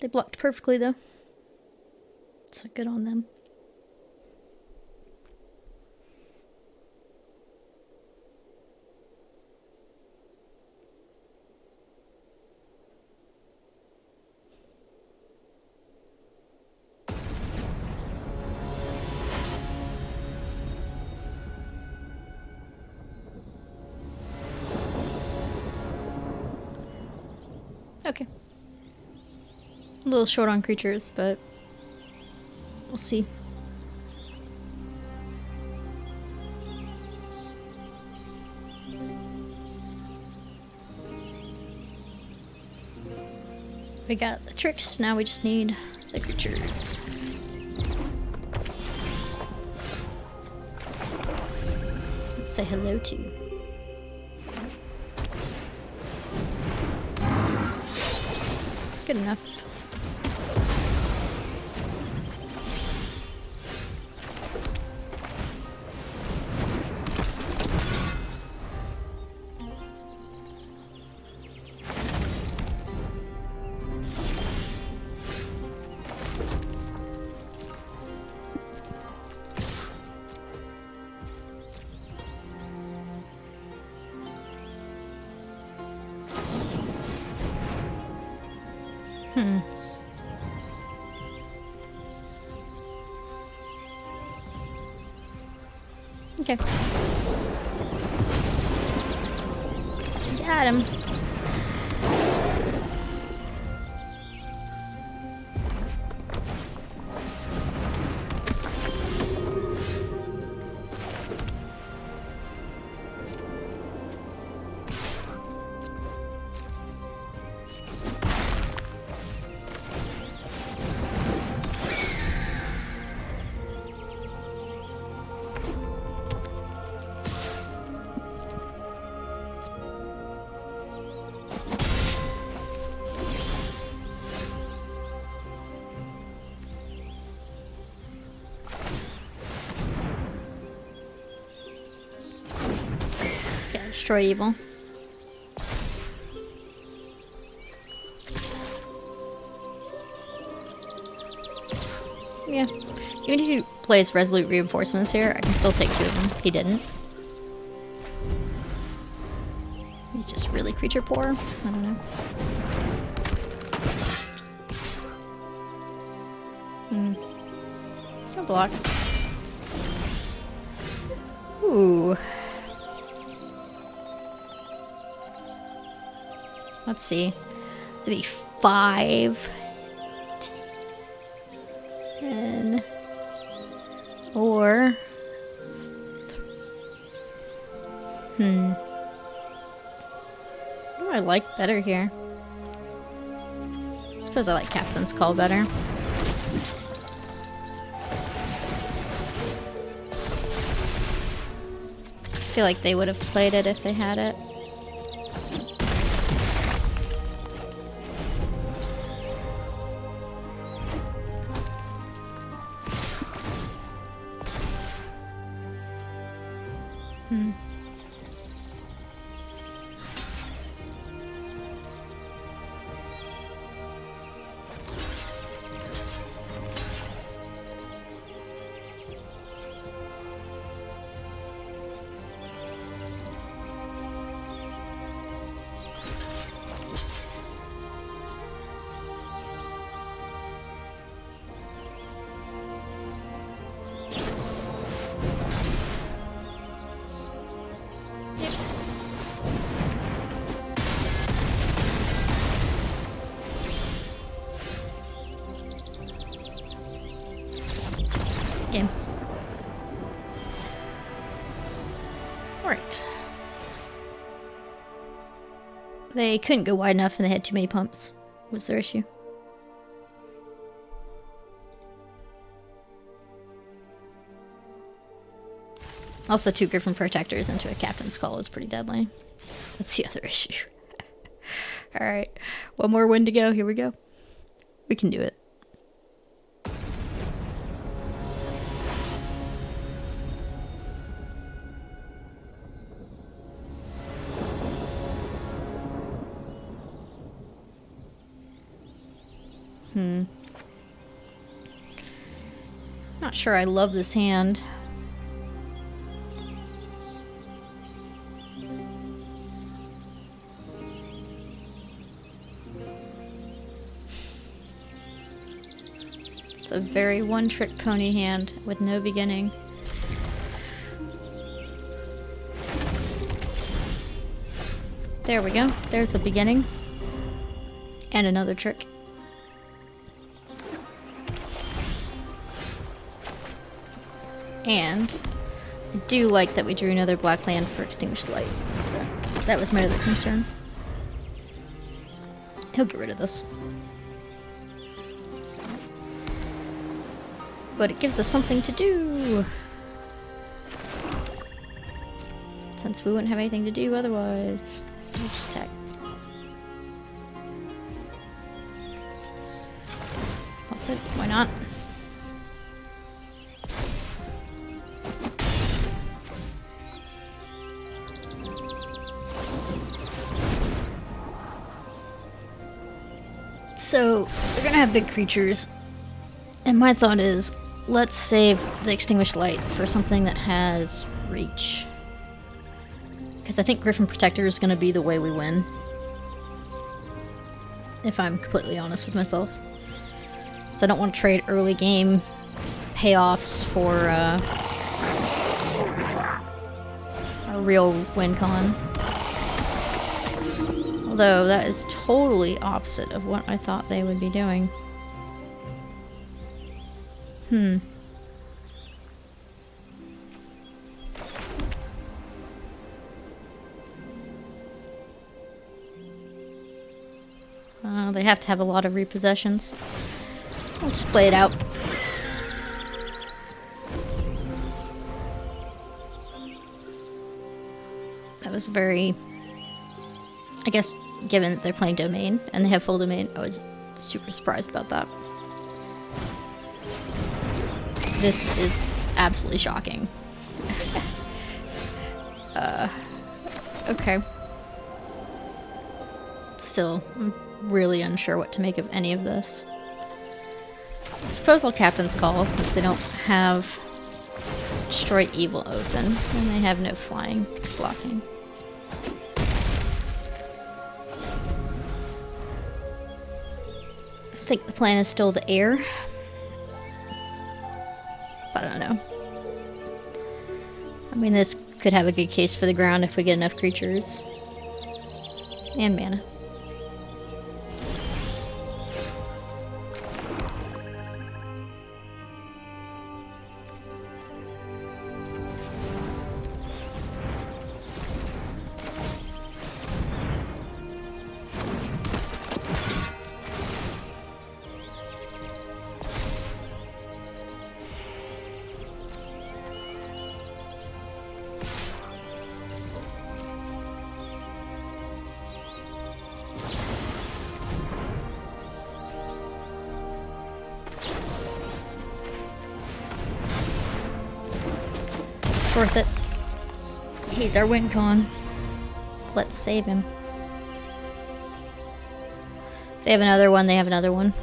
Speaker 1: They blocked perfectly, though. So good on them. Okay. A little short on creatures, but we'll see. We got the tricks, now we just need the creatures. Say hello to. Good enough. Okay. Got him. Just gotta destroy evil. Yeah. Even if he plays Resolute Reinforcements here, I can still take 2 of them. He didn't. He's just really creature poor. I don't know. No blocks. Ooh. Let's see. That'd be 5, 10, or what do I like better here? I suppose I like Captain's Call better. I feel like they would have played it if they had it. Alright. They couldn't go wide enough and they had too many pumps, was their issue. Also, 2 Griffin Protectors into a Captain's Call is pretty deadly. That's the other issue. Alright, one more win to go. Here we go. We can do it. Not sure I love this hand. It's a very one-trick pony hand with no beginning. There we go. There's a beginning. And another trick. And I do like that we drew another black land for Extinguished Light. So that was my other concern. He'll get rid of this. but it gives us something to do. Since we wouldn't have anything to do otherwise. So we'll just attack. Pop it. Why not? So, they're gonna have big creatures. And my thought is, let's save the Extinguished Light for something that has reach. Because I think Griffin Protector is going to be the way we win. If I'm completely honest with myself. So I don't want to trade early game payoffs for a real win con. Although that is totally opposite of what I thought they would be doing. They have to have a lot of repossessions. I'll just play it out. That was very... I guess, given that they're playing Domain, and they have full Domain, I was super surprised about that. This is absolutely shocking. Okay. Still, I'm really unsure what to make of any of this. I suppose I'll Captain's Call, since they don't have Destroy Evil open, and they have no flying blocking. I think the plan is still the air. But I don't know. I mean, this could have a good case for the ground if we get enough creatures. And mana. Worth it. He's our win con. Let's save him. If they have another one, they have another one.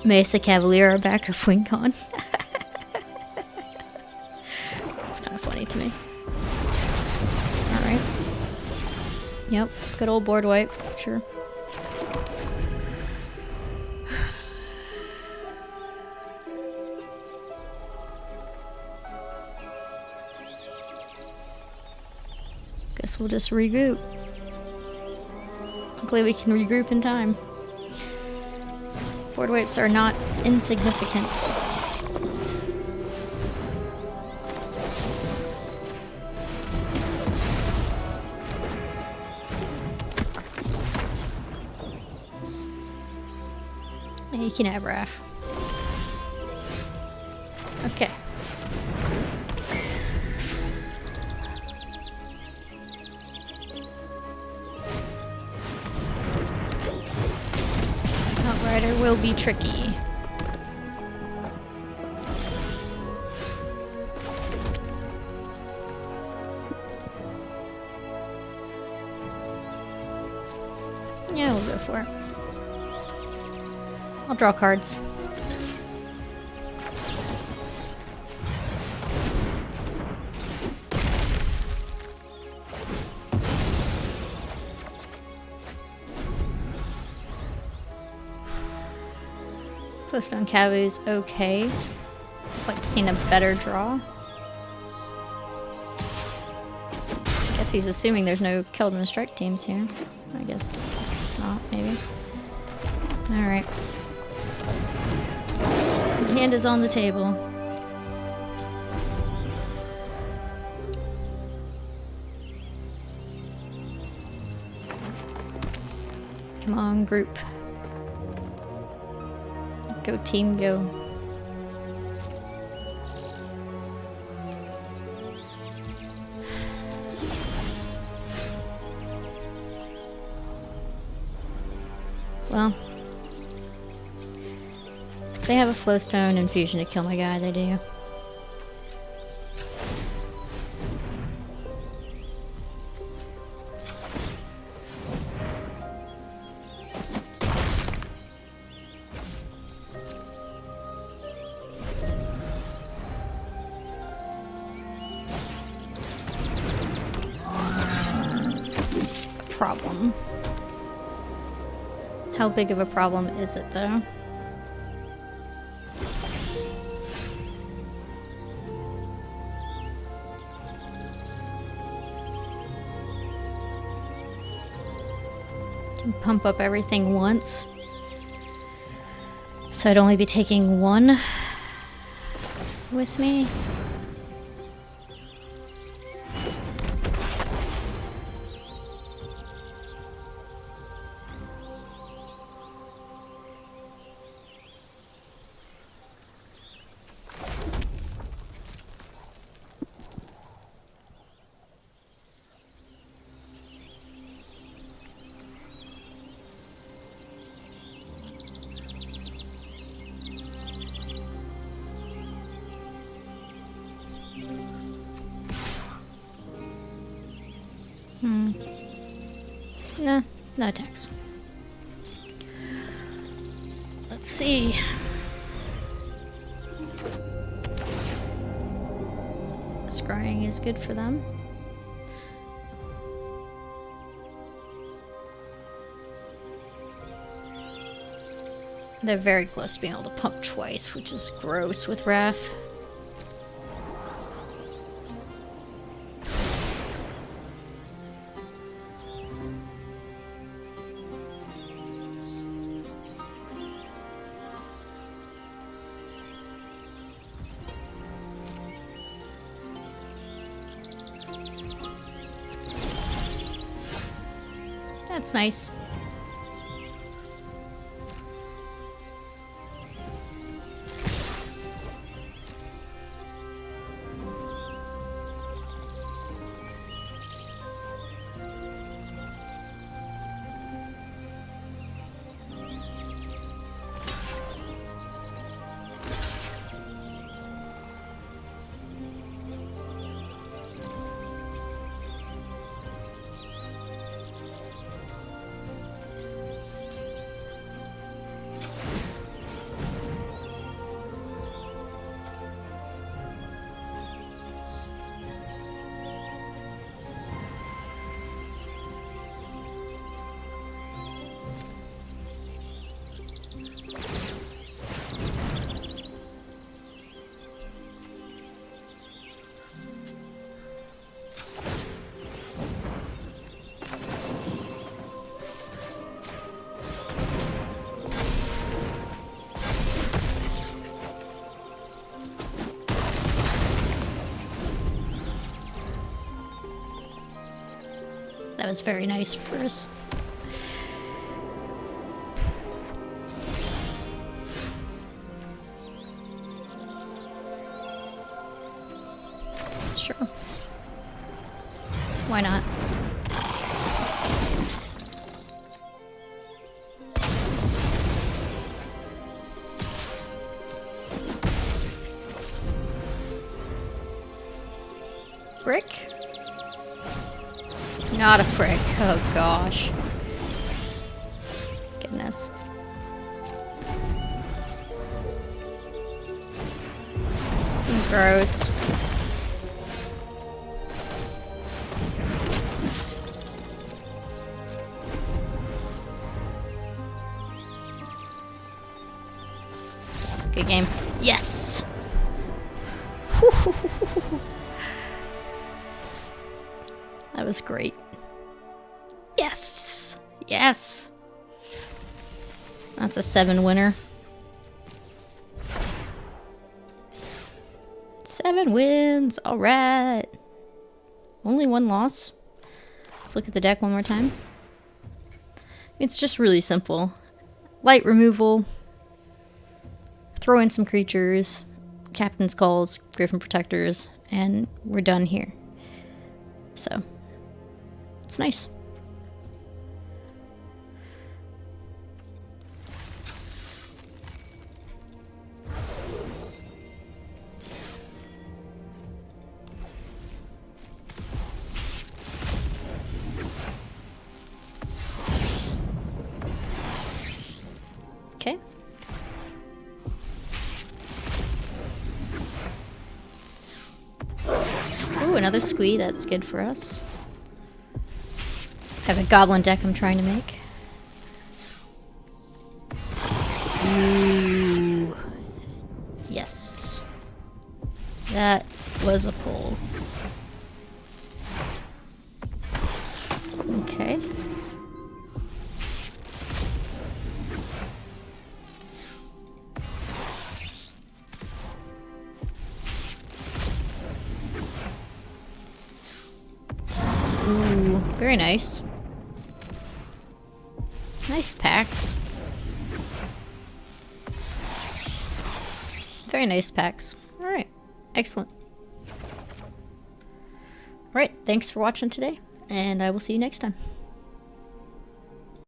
Speaker 1: Mesa Cavalier, our backup win con. It's kind of funny to me. Alright. Yep, good old board wipe, sure. Guess we'll just regroup. Hopefully we can regroup in time. Board wipes are not insignificant. And you can have Raph. Okay. Outrider will be tricky. Yeah, we'll go for it. I'll draw cards. Glowstone Cavu's okay. I'd like to see a better draw. Guess he's assuming there's no Keldon Strike teams here. I guess not, maybe. Alright. Hand is on the table. Come on, group. Go team, go. Well, they have a flowstone infusion to kill my guy, they do. It's a problem. How big of a problem is it, though? Can pump up everything once. So I'd only be taking one with me. No attacks. Let's see. Scrying is good for them. They're very close to being able to pump twice, which is gross with Raph. That's nice. That was very nice for us. Sure. Why not? Brick? Not a prick. Oh gosh. Goodness. Gross. Good game. Yes! That was great. Yes! Yes! That's a 7 winner. 7 wins! Alright! Only 1 loss. Let's look at the deck one more time. It's just really simple. Light removal. throw in some creatures, Captain's Calls, Griffin Protectors, and we're done here. So, it's nice. Okay. Ooh, another Squee. That's good for us. I have a goblin deck I'm trying to make. Ooh. Yes. That was a pull. Okay. Ooh, very nice. Nice packs. Very nice packs. Alright, excellent. Alright, thanks for watching today, and I will see you next time.